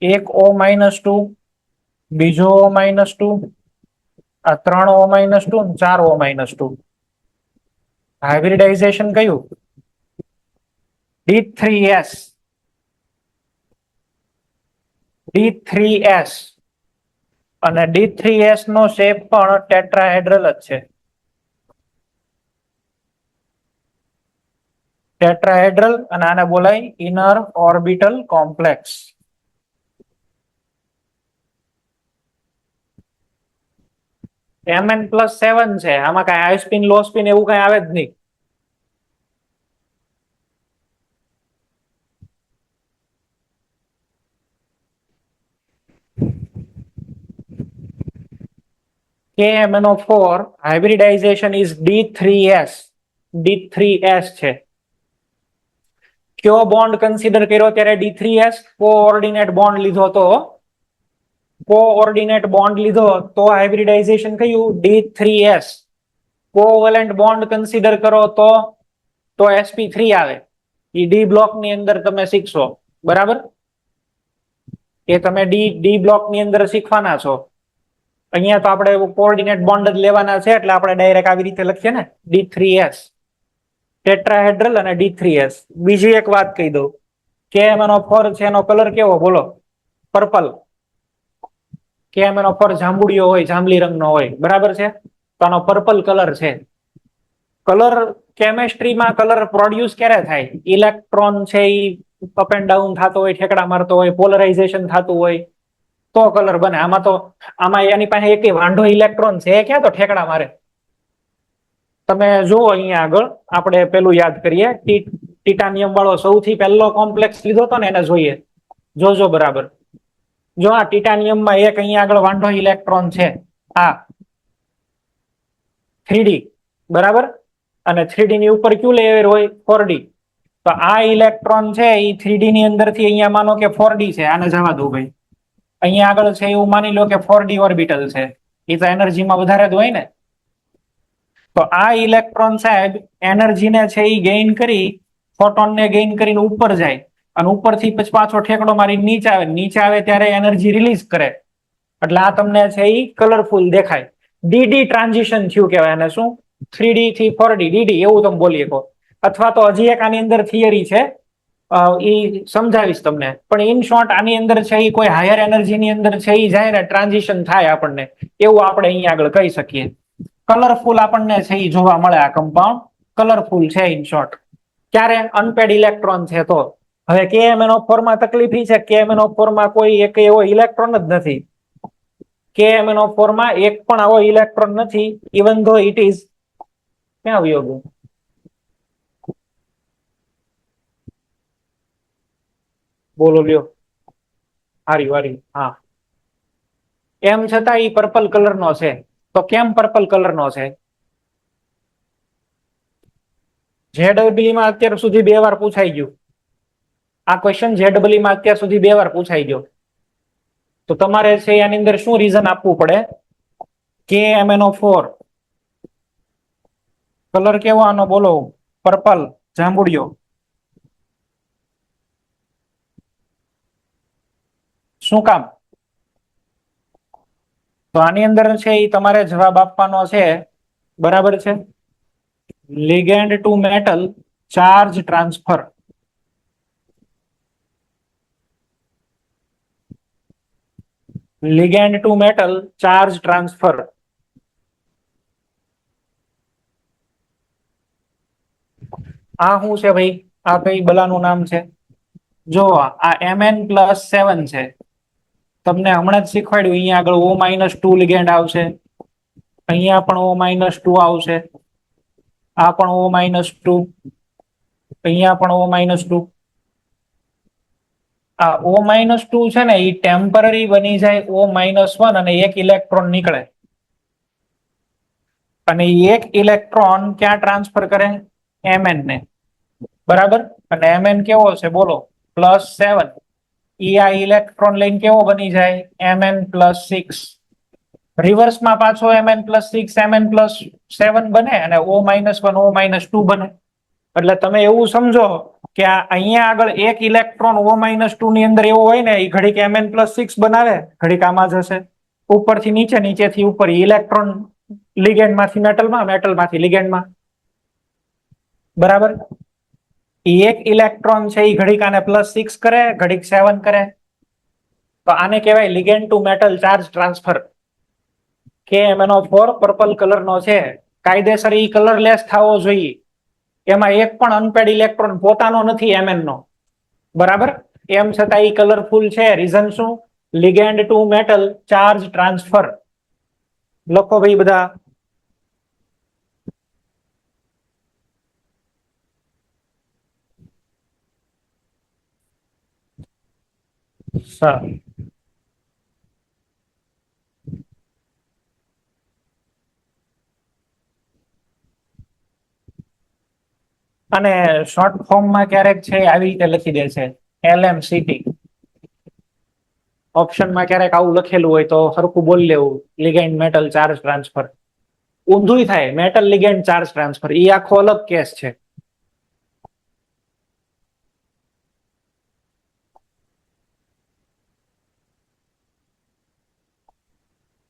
એક O-2, બીજો O-2, આ 3 O-2 ને 4 O-2. હાઇબ્રિડાઇઝેશન કયું? D3S, D3S, અને D3S નો શેપ પણ ટેટ્રાહેડ્રલ જ છે. ટેટ્રાહેડ્રલ, અને આને બોલાય ઇનર ઓર્બિટલ કોમ્પ્લેક્સ. Mn+7 છે, આમાં કઈ હાઈ સ્પિન લો સ્પિન એવું કઈ આવે જ નહીં. KMnO4 hybridization is D3S. D3S છે. કયો બોન્ડ કન્સિડર કર્યો ત્યારે D3S? કોઓર્ડિનેટ બોન્ડ લીધો તો, કોઓર્ડિનેટ બોન્ડ લીધો તો હાઇબ્રિડાઇઝેશન કયું? D3S. કોવેલેન્ટ બોન્ડ કન્સિડર કરો તો sp3 આવે. એ ડી બ્લોક ની અંદર તમે શીખશો, બરાબર? એ તમે ડી બ્લોક ની અંદર શીખવાના છો. અહીંયા તો આપણે કોઓર્ડિનેટ બોન્ડ જ લેવાના છે, એટલે આપણે ડાયરેક્ટ આવી રીતે લખીએ ને, D3S, ટેટ્રાહેડ્રલ અને D3S. બીજી એક વાત કહી દઉં, KMnO4 છે એનો કલર કેવો બોલો? પર્પલ. KMnO4 જાંબુડિયો હોય, જાંબલી રંગનો હોય, બરાબર છે? તો આનો પર્પલ કલર છે. કલર કેમેસ્ટ્રીમાં કલર પ્રોડ્યુસ ક્યારે થાય? ઇલેક્ટ્રોન છે એ અપ એન્ડ ડાઉન થતો હોય, ઠેકડા મારતો હોય, પોલરાઇઝેશન થતું હોય, તો કલર બને. આમાં એની પાસે એક વાંઢો ઇલેક્ટ્રોન છે, ક્યાં તો ઠેકડા મારે. તમે જુઓ અહીંયા આગળ, આપણે પેલું યાદ કરીએ, ટિટાનિયમ વાળો સૌથી પહેલો કોમ્પ્લેક્સ લીધો હતો ને, એને જોઈએ, જોજો બરાબર. જો આ ટિટાનિયમમાં એક અહીંયા આગળ વાંઢો ઇલેક્ટ્રોન છે, આ 3D, બરાબર? અને 3D ની ઉપર કયું લેયર હોય? 4D. તો આ ઇલેક્ટ્રોન છે એ 3D ની અંદરથી અહીંયા માનો કે 4D છે, આને જવા દો ભાઈ. અહીંયા આગળ છે એવું માની લો કે 4D ઓર્બિટલ છે, એ તો એનર્જીમાં વધારે જ હોય ને. તો આ ઇલેક્ટ્રોન સાહેબ એનર્જીને છે એ ગેઇન કરી, ફોટોનને ગેઇન કરીને ઉપર જાય, અને ઉપરથી પછી પાછો ઠેકડો મારી નીચે આવે, નીચે આવે ત્યારે એનર્જી રિલીઝ કરે. એટલે આ તમને છે એ કલરફુલ દેખાય. ડીડી ટ્રાન્ઝિશન થયું કહેવાય એને. શું? 3D થી 4D, ડીડી એવું તમે બોલી શકો. અથવા તો હજી એક આની અંદર થિયરી છે, એ સમજાવીશ તમને. પણ ઇન શોર્ટ આની અંદર છે એ કોઈ હાયર એનર્જી ની અંદર છે એ જાય ને, ટ્રાન્ઝિશન થાય આપણને, એવું આપણે અહીંયા આગળ કહી શકીએ. કલરફુલ આપણને છે એ જોવા મળે. આ કમ્પાઉન્ડ કલરફુલ છે ઇન શોર્ટ. ક્યારે? અનપેડ ઇલેક્ટ્રોન છે તો. હવે KMnO4 માં તકલીફ એ છે, KMnO4 માં કોઈ એક એવો ઇલેક્ટ્રોન જ નથી. KMnO4 માં એક પણ આવો ઇલેક્ટ્રોન નથી, ઇવન ધો ઇટ ઇઝ, ક્યાં આવ્યો ગયું? બોલો લ્યો. હારી, હા. એમ છતાં એ પર્પલ કલર નો છે. તો કેમ પર્પલ કલર નો છે? ZEE માં અત્યાર સુધી 2 વાર પૂછાઈ ગયું આ ક્વેશ્ચન. ZEE માં અત્યાર સુધી 2 વાર પૂછાઈ ગયો. તો તમારે છે આની અંદર શું રીઝન આપવું પડે? KMnO4 કલર કેવો આનો બોલો? પર્પલ, જાંબુડિયો. શું કામ? તો આની અંદર છે એ તમારે જવાબ આપવાનો છે, બરાબર છે? Ligand to metal charge transfer. Ligand to metal charge transfer. આ શું છે ભાઈ? આ કઈ બલાનું નામ છે? જો આ Mn+7 છે. તમને હમણાં જ શીખવાડ્યું, અહીંયા આગળ O-2 લિગેન્ડ આવશે, અહીંયા પણ O-2 આવશે, આ પણ O-2, અહીંયા પણ O-2. આ O-2 છે ને એ ટેમ્પરરી બની જાય O-1 અને એક ઇલેક્ટ્રોન નીકળે, અને એક ઇલેક્ટ્રોન ક્યાં ટ્રાન્સફર કરે? Mn ને, બરાબર? અને Mn કેવો છે બોલો? +7. ઈ આ ઇલેક્ટ્રોન લઈને કેવો બની જાય? Mn+6. રિવર્સમાં પાછો Mn+6 Mn+7 બને અને O-1 O-2 બને. એટલે તમે એવું સમજો કે આ અહીંયા આગળ એક ઇલેક્ટ્રોન O-2 ની અંદર એવો હોય ને, એ ઘડીક Mn+6 બનાવે, ઘડીક આમાં જશે, ઉપરથી નીચે, નીચેથી ઉપર. ઇલેક્ટ્રોન લિગેન્ડમાંથી મેટલમાં, મેટલમાંથી લિગેન્ડમાં, બરાબર? એક ઇલેક્ટ્રોન છે એ ઘડીક આને +6 કરે, ઘડીક 7 કરે. તો આને કહેવાય ligand to metal charge transfer. KMnO4 purple કલરનો છે, કાયદેસર ઈ કલરલેસ થવો જોઈએ. એમાં એક પણ અનપેડ ઇલેક્ટ્રોન પોતાનો નથી Mn નો, બરાબર? એમ છતાં ઈ કલરફુલ છે. રીઝન શું? Ligand to metal charge transfer. લખો ભાઈ બધા. સારું. અને શોર્ટ ફોર્મમાં ક્યારેક છે આવી રીતે લખી દે છે LMCT. ઓપ્શનમાં ક્યારેક આવું લખેલું હોય તો સરખું બોલી લેવું, લિગેન્ડ મેટલ ચાર્જ ટ્રાન્સફર. ઊંધું થાય, મેટલ લિગેન્ડ ચાર્જ ટ્રાન્સફર. એ આખો અલગ કેસ છે.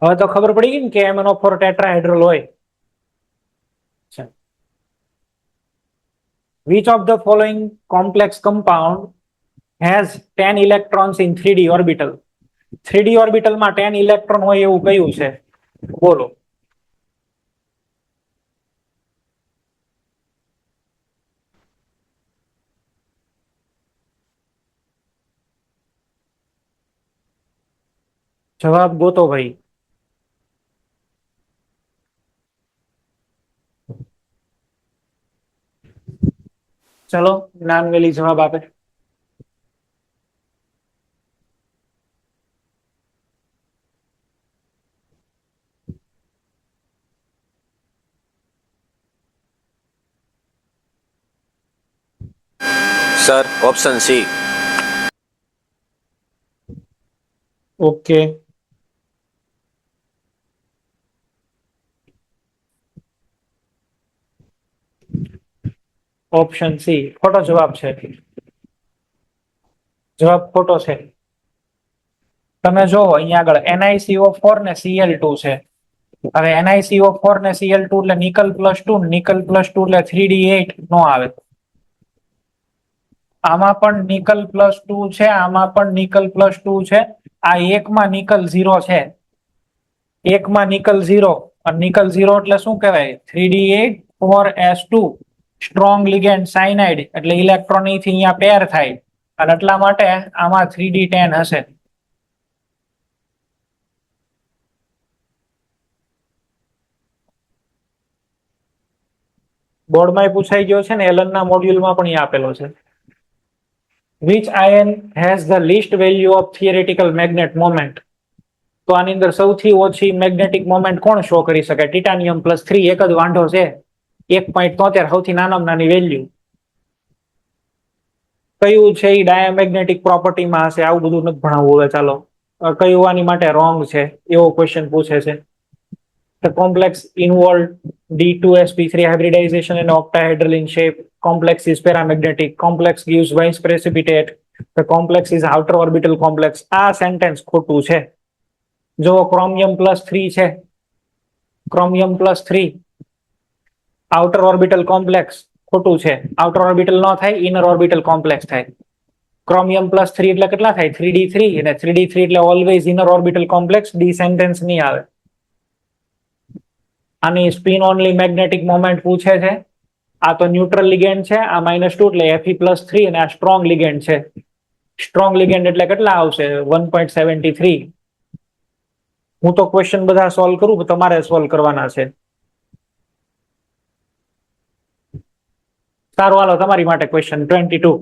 હવે તો ખબર પડી ગઈ ને કે MnO4 ટેટ્રાહેડ્રલ હોય. Which of the following complex compound has 10 electrons in 3D orbital? 3D orbital માં 10 ઇલેક્ટ્રોન હોય એવું કયું છે? બોલો. જવાબ ગોતો ભાઈ. ચલો, જ્ઞાનવેલી જવાબ આપે. Sir, option C. Okay. Option C ખોટો જવાબ છે. જવાબ ખોટો છે. તમે જો અહીંયા આગળ NiCO4 ને Cl2 છે. હવે NiCO4 ને Cl2 એટલે નિકલ+2, નિકલ+2 એટલે 3D8 નો આવે. આમાં પણ નિકલ+2 છે, આમાં પણ નિકલ+2 છે. આ એકમાં નિકલ 0 છે, એકમાં નિકલ 0. અને નિકલ 0 એટલે શું કહેવાય? 3D8 4s2 strong ligand cyanide, એટલે ઇલેક્ટ્રોન થી અહીંયા પેર થાય, અને એટલા માટે આમાં 3D10 હશે. બોર્ડમાં પૂછાઈ ગયો છે ને, એલનના મોડ્યુલમાં પણ આપેલો છે. Which ion has the least value of theoretical magnet moment? તો આની અંદર સૌથી ઓછી મેગ્નેટિક મોમેન્ટ કોણ શો કરી શકે? ટાઇટાનિયમ+3. એક જ વાંઢો છે, 1.73 સૌથી નાનામાં નાની વેલ્યુ. કયું છે એ ડાયામેગ્નેટિક પ્રોપર્ટીમાં હશે? આવું બધું નથી ભણાવવું. હવે ચાલો, કયું આની માટે રોંગ છે એવો ક્વેશ્ચન પૂછે છે. The complex involved D2sp3 hybridization and octahedral in shape. Complex is paramagnetic. Complex gives wise precipitate. The complex is outer orbital complex. આ સેન્ટેન્સ ખોટું છે. જો ક્રોમિયમ+3 છે, ક્રોમિયમ+3 આઉટર ઓર્બિટલ કોમ્પ્લેક્સ ખોટું છે. આઉટર ઓર્બિટલ ન થાય, ઇનર ઓર્બિટલ કોમ્પ્લેક્સ થાય. ક્રોમિયમ+3 એટલે કેટલા થાય? 3d3, અને 3d3 એટલે always inner orbital complex. D sentence નહીં આવે. આની સ્પિન ઓનલી મેગ્નેટિક મોમેન્ટ પૂછે છે. આ તો ન્યુટ્રલ લિગેન્ડ છે, આ -2 એટલે Fe+3, અને આ સ્ટ્રોંગ લિગેન્ડ છે. સ્ટ્રોંગ લિગેન્ડ એટલે કેટલા આવશે? 1.73. હું તો ક્વેશ્ચન બધા સોલ્વ કરું, તમારે સોલ્વ કરવાના છે. સારું, હાલો તમારી માટે ક્વેશ્ચન 22.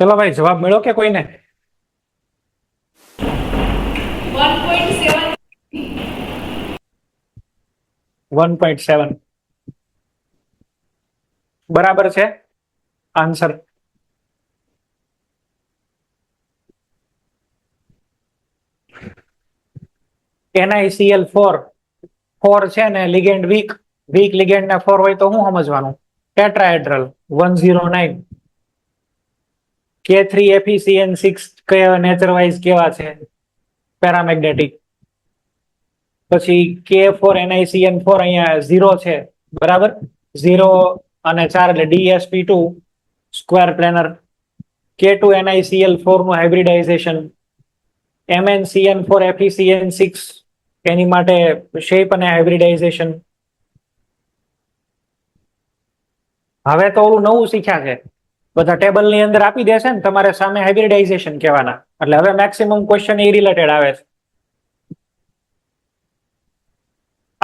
ચલો ભાઈ, જવાબ મળ્યો કે કોઈને? 1.7 બરાબર છે આન્સર. NiCl4 4 છે ને લિગેન્ડ વીક લિગેન્ડ ને 4 હોય તો શું સમજવાનું? ટેટ્રાહેડ્રલ 109. K3FeCN6 કયા નેચર વાઇઝ કેવા છે? પેરામેગ્નેટિક. પછી K4NiCN4 અહીંયા 0 છે, બરાબર? 0 અને 4 એટલે DsP2 સ્ક્વેર પ્લેનર. K2NiCl4 નું હાઇબ્રિડાઇઝેશન. MnCN4FeCN6 એની માટે શેપ અને હાઇબ્રિડાઇઝેશન. હવે તો ઓલું નવું શીખ્યા છે બધા, ટેબલ ની અંદર આપી દેશે ને, તમારે સામે હાઇબ્રિડાઇઝેશન કહેવાના. એટલે હવે મેક્સિમમ ક્વેશ્ચન એ રિલેટેડ આવે છે.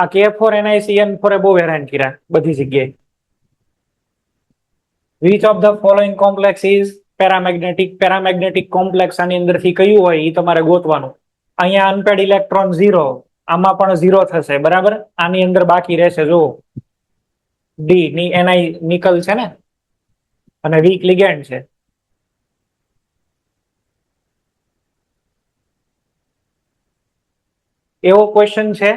આ K4NiCN4 બહુ હેરાન કર્યા બધી જગ્યાએ. Which of the following complex is paramagnetic? Paramagnetic complex આની અંદરથી કયું હોય એ તમારે ગોતવાનું. અહીંયા અનપેડ ઇલેક્ટ્રોન 0, આમાં પણ 0 થશે, બરાબર? આની અંદર બાકી રહેશે જો ડી ની Ni નિકલ છે ને, અને વીક લિગેન્ડ છે. એવો ક્વેશ્ચન છે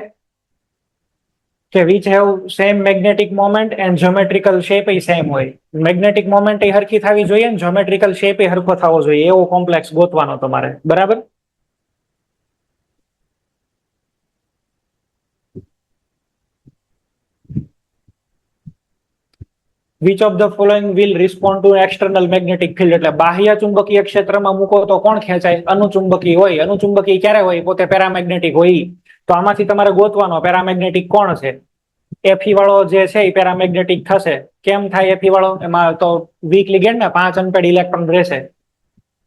કે which have same magnetic moment and geometrical shape એ સેમ હોય. મેગ્નેટિક મોમેન્ટ એ હરખી થવી જોઈએ ને જ્યોમેટ્રિકલ શેપ એ હરખો થવો જોઈએ. એવો કોમ્પ્લેક્સ ગોતવાનો તમારે, બરાબર? Which of the following will respond two external magnetic field? એટલે બાહ્ય ચુંબકીય ક્ષેત્રમાં મૂકો તો કોણ ખેંચાય? અનુચુંબકી હોય. અનુચુંબકી ક્યારે હોય? પોતે પેરામેગ્નેટિક હોય. તો આમાંથી તમારે ગોતવાનો પેરામેગ્નેટિક કોણ છે. Fe વાળો જે છે એ પેરામેગ્નેટિક થશે. કેમ થાય Fe વાળો? એમાં તો વીક લિગેન્ડ ને 5 અનપેડ ઇલેક્ટ્રોન રહેશે.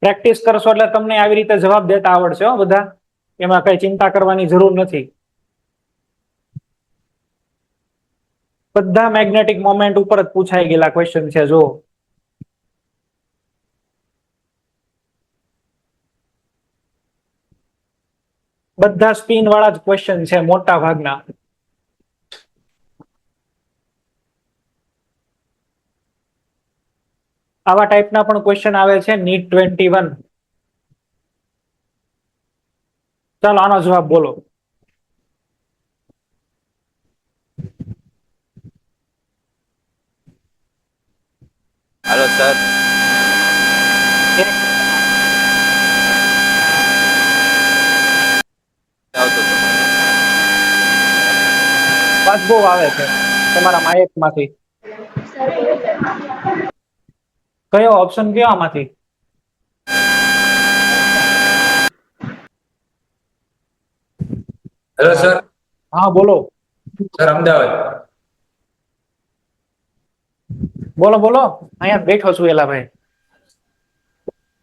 પ્રેક્ટિસ કરશો એટલે તમને આવી રીતે જવાબ દેતા આવડશે હો બધા, એમાં કઈ ચિંતા કરવાની જરૂર નથી. બધા મેગ્નેટિક મોમેન્ટ ઉપર જ પૂછાઈ ગયેલા ક્વેશ્ચન છે જો. બધા સ્પિન વાળા જ ક્વેશ્ચન છે મોટા ભાગના. આવા ટાઈપના પણ ક્વેશ્ચન આવે છે નીટ 21. ચાલો આનો જવાબ બોલો. Hello sir. વાત બહુ આવે છે તમારા માઇક માંથી. કયો ઓપ્શન કયો આમાંથી? Hello sir. હા બોલો. સર અમદાવાદ. બોલો બોલો, અહીંયા બેઠો છું એલા ભાઈ.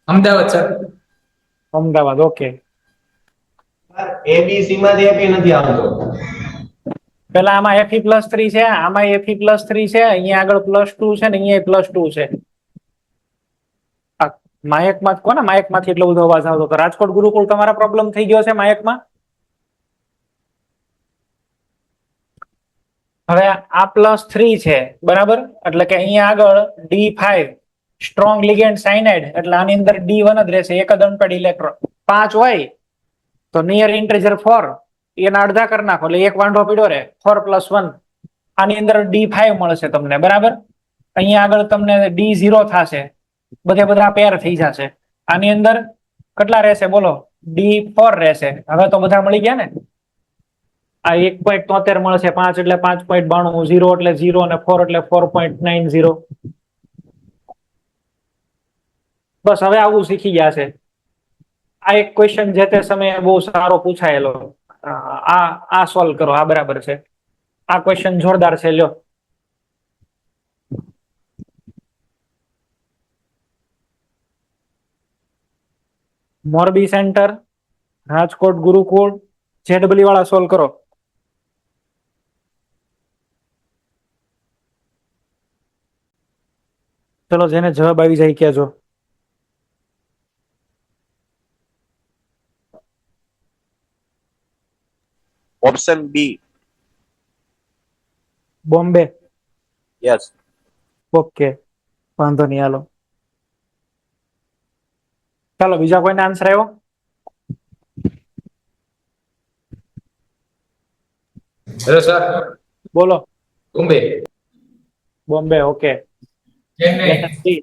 Ahmedabad sir. Ahmedabad, okay. ABC માંથી એપી નથી આવતો. પેલા આમાં Fe+3 છે, આમાં Fe+3 છે, અહીંયા આગળ +2 છે ને અહીંયા +2 છે. માયકમાં કોને માયકમાંથી એટલો બધો અવાજ આવતો હતો? રાજકોટ ગુરુકુળ તમારા પ્રોબ્લેમ થઈ ગયો છે માયકમાં? હવે આ +3 છે બરાબર, એટલે કે અહીંયા આગળ D5 સ્ટ્રોંગ લિગેન્ડ સાયનાઇડ, એટલે આની અંદર D1 જ રહેશે, એક જ અનપેડ ઇલેક્ટ્રોન. 5 હોય તો નિયર ઇન્ટિજર 4 એના અડધા કરી નાખો એટલે એક વાંઢો પીડ્યો રહે, 4 + 1. આની અંદર D5 મળશે તમને બરાબર. અહીંયા આગળ તમને D0 થશે, બધા પેર થઈ જશે. આની અંદર કેટલા રહેશે બોલો? D4 રહેશે. હવે તો બધા મળી ગયા ને. આ 1.73 મળશે, 5 એટલે 5.92, 0 એટલે 0 અને 4 એટલે 4.90. બસ હવે આવું શીખી ગયા છે. આ એક ક્વેશ્ચન જે તે સમયે બહુ સારો પૂછાયેલો, આ સોલ્વ કરો. આ બરાબર છે, આ ક્વેશ્ચન જોરદાર છે. લ્યો, મોરબી સેન્ટર, રાજકોટ ગુરુકુળ, ZW વાળા સોલ્વ કરો. ચલો, જેને જવાબ આવી જાય કહેજો. Option B. Bombay, yes. Okay, વાંધો નહીં. હાલો, ચાલો બીજા કોઈને આન્સર આવ્યો? Hello sir. બોલો. બોમ્બે. બોમ્બે, ઓકે. ચેન્નઈ.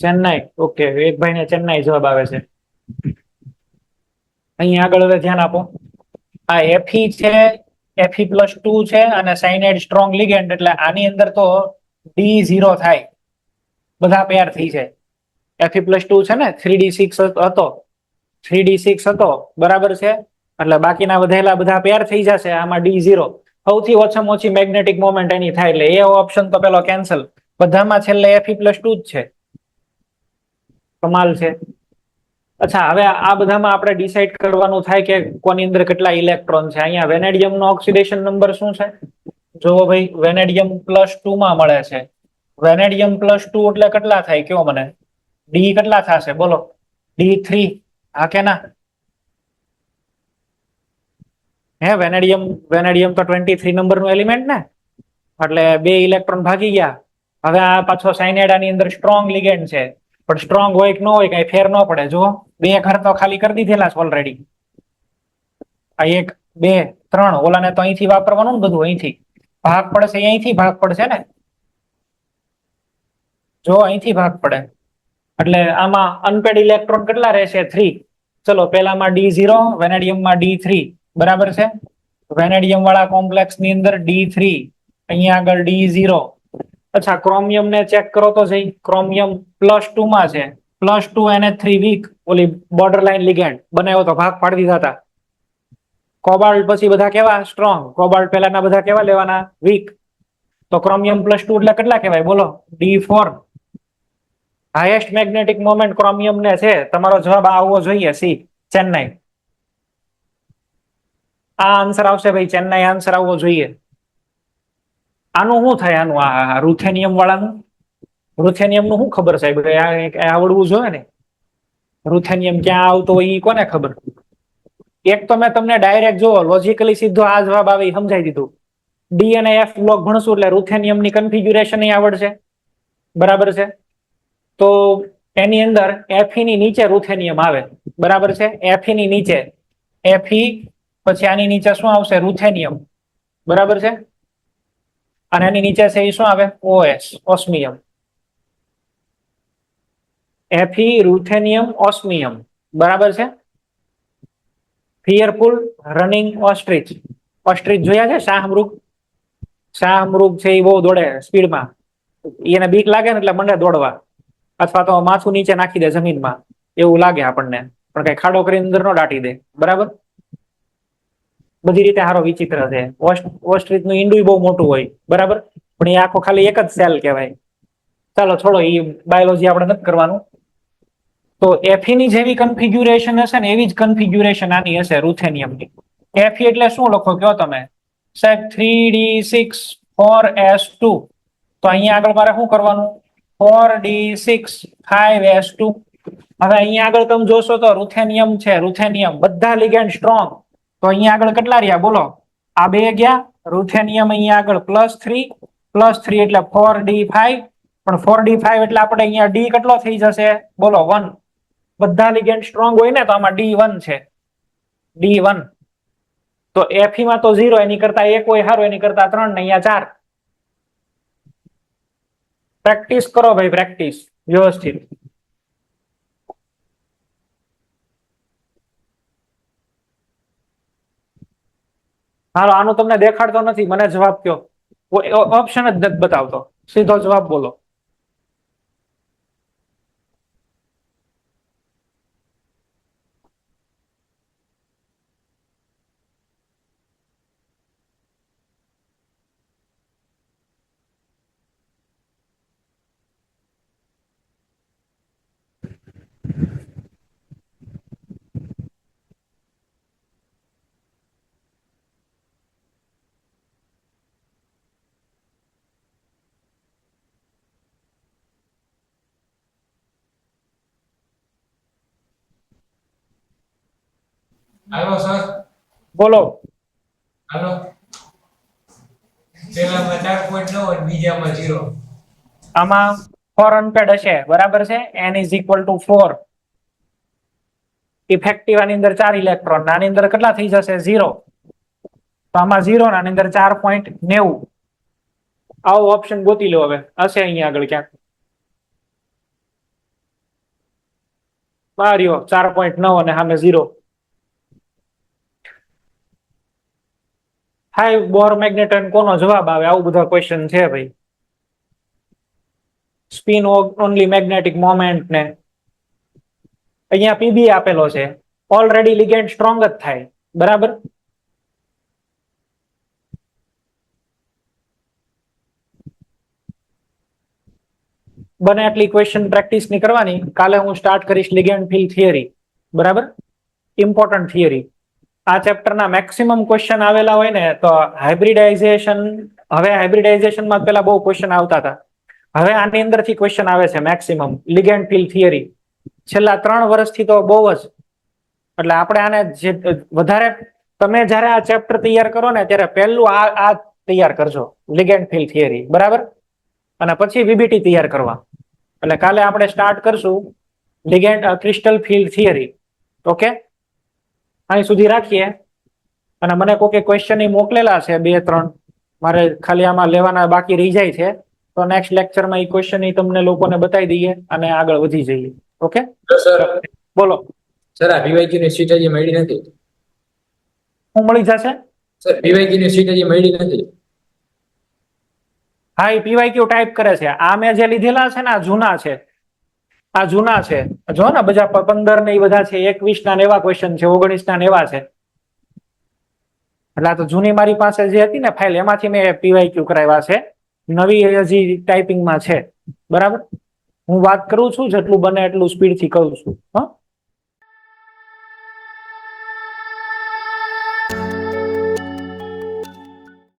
ચેન્નાઈ, ઓકે. એક ભાઈને ચેન્નાઈ જવાબ આવે છે. અહીં આગળ હવે ધ્યાન આપો. આ Fe છે, Fe+2 છે અને સાયનાઇડ સ્ટ્રોંગ લિગેન્ડ, એટલે આની અંદર તો D0 થાય, બધા પેર થઈ જાય. Fe+2 છે ને, 3d6 હતો, 3d6 હતો બરાબર છે, એટલે બાકીના વધેલા બધા પેર થઈ જશે. આમાં D0 સૌથી ઓછામાં ઓછી મેગ્નેટિક મોમેન્ટ એની થાય, એટલે એ ઓપ્શન તો પેલો કેન્સલ. બધામાં છેલ્લે Fe+2 જ છે. કમાલ છે. અચ્છા, હવે આ બધામાં આપણે ડિસાઈડ કરવાનું થાય કે કોની અંદર કેટલા ઇલેક્ટ્રોન છે. અહીંયા વેનેડિયમ નો ઓક્સિડેશન નંબર શું છે? જો ભાઈ, વેનેડિયમ +2 માં મળે છે. વેનેડિયમ +2 એટલે કેટલા થાય કયો મને? ડી કેટલા થશે બોલો? D3. હા કે ના? હે, વેનેડિયમ તો 23 નંબરનું એલિમેન્ટ ને, એટલે 2 ઇલેક્ટ્રોન ભાગી ગયા. હવે આ પાછો સાયનાઇડ આની અંદર સ્ટ્રોંગ લિગેન્ડ છે, પણ સ્ટ્રોંગ હોય કે ન હોય કઈ ફેર ન પડે. જો 2 ઘર તો ખાલી કરી દીધેલા છે ઓલરેડી. આ 1 2 3, ઓલાને તો અહીંથી વાપરવાનું ને બધું. અહીંથી ભાગ પડશે, અહીંથી ભાગ પડશે ને. જો અહીંથી ભાગ પડે, એટલે આમાં અનપેડ ઇલેક્ટ્રોન કેટલા રહેશે? 3. ચલો, પેલામાં D0, વેનેડિયમમાં D3 બરાબર છે. વેનેડિયમ વાળા કોમ્પ્લેક્સ ની અંદર D3, અહીંયા આગળ D0. અચ્છા, ક્રોમિયમ ને ચેક કરો તો જઈ. ક્રોમિયમ +2 માં છે, +2 NH3 વીક, ઓલી બોર્ડર લાઈન લિગેન્ડ બનાવ્યો તો ભાગ પાડી દીધા હતા. કોબાલ્ટ પછી બધા કેવા? સ્ટ્રોંગ. કોબાલ્ટ પહેલાના બધા કેવા લેવાના? વીક. તો ક્રોમિયમ +2 એટલે કેટલા કહેવાય બોલો? D4. Highest magnetic moment chromium ને છે. તમારો જવાબ આવવો જોઈએ સી, ચેન્નાઈ. આ આન્સર આવશે ભાઈ, ચેન્નાઈ આન્સર આવવો જોઈએ. આનું શું થાય? આનું આ રૂથેનિયમ વાળાનું, રૂથેનિયમ નું શું ખબર સાહેબ? આવડવું જોઈએ ને. રૂથેનિયમ ક્યાં આવતો હોય એ કોને ખબર? એક તો મેં તમને ડાયરેક્ટ જો લોજિકલી સીધો આ જવાબ આવે સમજાઈ દીધું. ડી અને એફ બ્લોક ભણશું એટલે રૂથેનિયમ ની કન્ફિગ્યુરેશન આવડશે બરાબર છે. તો એની અંદર Fe ની નીચે રૂથેનિયમ આવે બરાબર છે. Fe ની નીચે Fe, પછી આની નીચે શું આવશે? રૂથેનિયમ બરાબર છે. અને એની નીચે છે એ શું આવે? OS, ઓસ્મિયમ. Fe, રૂથેનિયમ, ઓસ્મિયમ બરાબર છે. Fearful running ostrich. ઓસ્ટ્રીચ જોયા છે? શાહમૃગ. શાહમૃગ છે એ બહુ દોડે સ્પીડમાં. એને બીક લાગે ને એટલે મંડે દોડવા, અથવા તો માથું નીચે નાખી દે જમીનમાં, એવું લાગે આપણને, પણ કઈ ખાડો કરીને અંદર નો દાટી દે બરાબર. બધી રીતે હારો વિચિત્ર છે. ઓસ્ટ્રીચ નું ઈંડું બહુ મોટું હોય બરાબર, પણ એ આખો ખાલી એક જ સેલ કહેવાય. ચાલો છોડો, એ બાયોલોજી આપણે નથી કરવાનું. તો Fe ની જેવી કન્ફિગ્યુરેશન હશે ને એવી જ કન્ફિગ્યુરેશન આની હશે રૂથેનિયમની. Fe એટલે શું લખો કયો તમે? સાહેબ 3d6 4s2. તો અહીંયા આગળ મારે શું કરવાનું? 4d6 5s2. હવે અહીંયા આગળ તમે જોશો તો રૂથેનિયમ છે, રૂથેનિયમ બધા લિગેન્ડ સ્ટ્રોંગ. તો અહીંયા આગળ કેટલા રહ્યા બોલો? આ બે ગયા. રૂથેનિયમ અહીંયા આગળ +3 એટલે 4d5. પણ 4d5 એટલે આપણે અહીંયા d કેટલો થઈ જશે બોલો? 1. બધા લિગેન્ડ સ્ટ્રોંગ હોય ને તો આમાં d1 છે, d1. તો Fe માં તો 0, એની કરતા 1 હોય સારું, એની કરતા 3 ને અહીંયા 4. પ્રેક્ટિસ કરો ભાઈ, પ્રેક્ટિસ વ્યવસ્થિત. હાલો, આનું તમને દેખાડતો નથી, મને જવાબ કયો. ઓપ્શન જ નથી બતાવતો, સીધો જવાબ બોલો. આવ્યો સર? બોલો. હાલો. પેલામાં 4.9 અને બીજામાં 0. આમાં 4 અનપેડ હશે, બરાબર છે? n = 4. ઇફેક્ટિવ આની અંદર 4 ઇલેક્ટ્રોન, આની અંદર કેટલા થઈ જશે? 0. તો આમાં 0 આની અંદર 4.90. આવો ઓપ્શન ગોતી લો. હવે હશે અહીંયા આગળ ક્યાંક. બાર્યો 4.9 અને સામે 0. 5 બોર મેગ્નેટન કોનો જવાબ આવે? આવું બધા ક્વેશ્ચન છે ભાઈ. સ્પિન ઓનલી મેગ્નેટિક મોમેન્ટ ને અહીંયા પીબી આપેલો છે. ઓલરેડી લિગેન્ડ સ્ટ્રોંગ જ થાય, બરાબર? બને એટલી ક્વેશ્ચન પ્રેક્ટિસ ની કરવાની. કાલે હું સ્ટાર્ટ કરીશ લિગેન્ડ ફિલ્ડ થિયરી, બરાબર? Important theory. આ ચેપ્ટરના મેક્સિમમ ક્વેશ્ચન આવેલા હોય ને તો હાઇબ્રિડાઇઝેશન. હવે હાઇબ્રિડાઇઝેશનમાં પેલા બહુ ક્વેશ્ચન આવતા હતા, હવે આની અંદરથી ક્વેશ્ચન આવે છે મેક્સિમમ. લિગેન્ડ ફિલ્ડ થિયરી છેલ્લા 3 વર્ષથી તો બહુ જ. એટલે આપણે આને જે વધારે, તમે જ્યારે આ ચેપ્ટર તૈયાર કરો ને ત્યારે પહેલું આ તૈયાર કરજો, લિગેન્ડ ફિલ્ડ થિયરી, બરાબર? અને પછી વીબીટી તૈયાર કરવા. એટલે કાલે આપણે સ્ટાર્ટ કરશું ligand crystal field theory. Okay, અહીં સુધી રાખીએ. અને મને કોઈ ક્વેશ્ચન મોકલેલા છે 2-3, મારે ખાલી આમાં લેવાના બાકી રહી જાય છે. તો નેક્સ્ટ લેક્ચરમાં એ ક્વેશ્ચન તમને લોકોને બતાવી દઈએ અને આગળ વધી જઈએ. ઓકે સર, બોલો. સર આ પીવાયક્યુ ની સીટ હજી મળી નથી. શું મળી જશે? સર પીવાયક્યુ ની સીટ હજી મળી નથી. હા, એ પીવાયક્યુ ટાઈપ કરે છે. આ મેં જે લીધેલા છે ને આ જૂના છે, આ જૂના છે. જો ને બધા 15 ને એ બધા છે, 21 ના એવા ક્વેશ્ચન છે, 19 ના એવા છે. એટલે આ તો જૂની મારી પાસે જે હતી ને ફાઇલ, એમાંથી મેં પીવાયક્યુ કરાવ્યા છે. નવી હજી ટાઈપિંગમાં છે, બરાબર? હું વાત કરું છું જેટલું બને એટલું સ્પીડથી કરું છું. હા,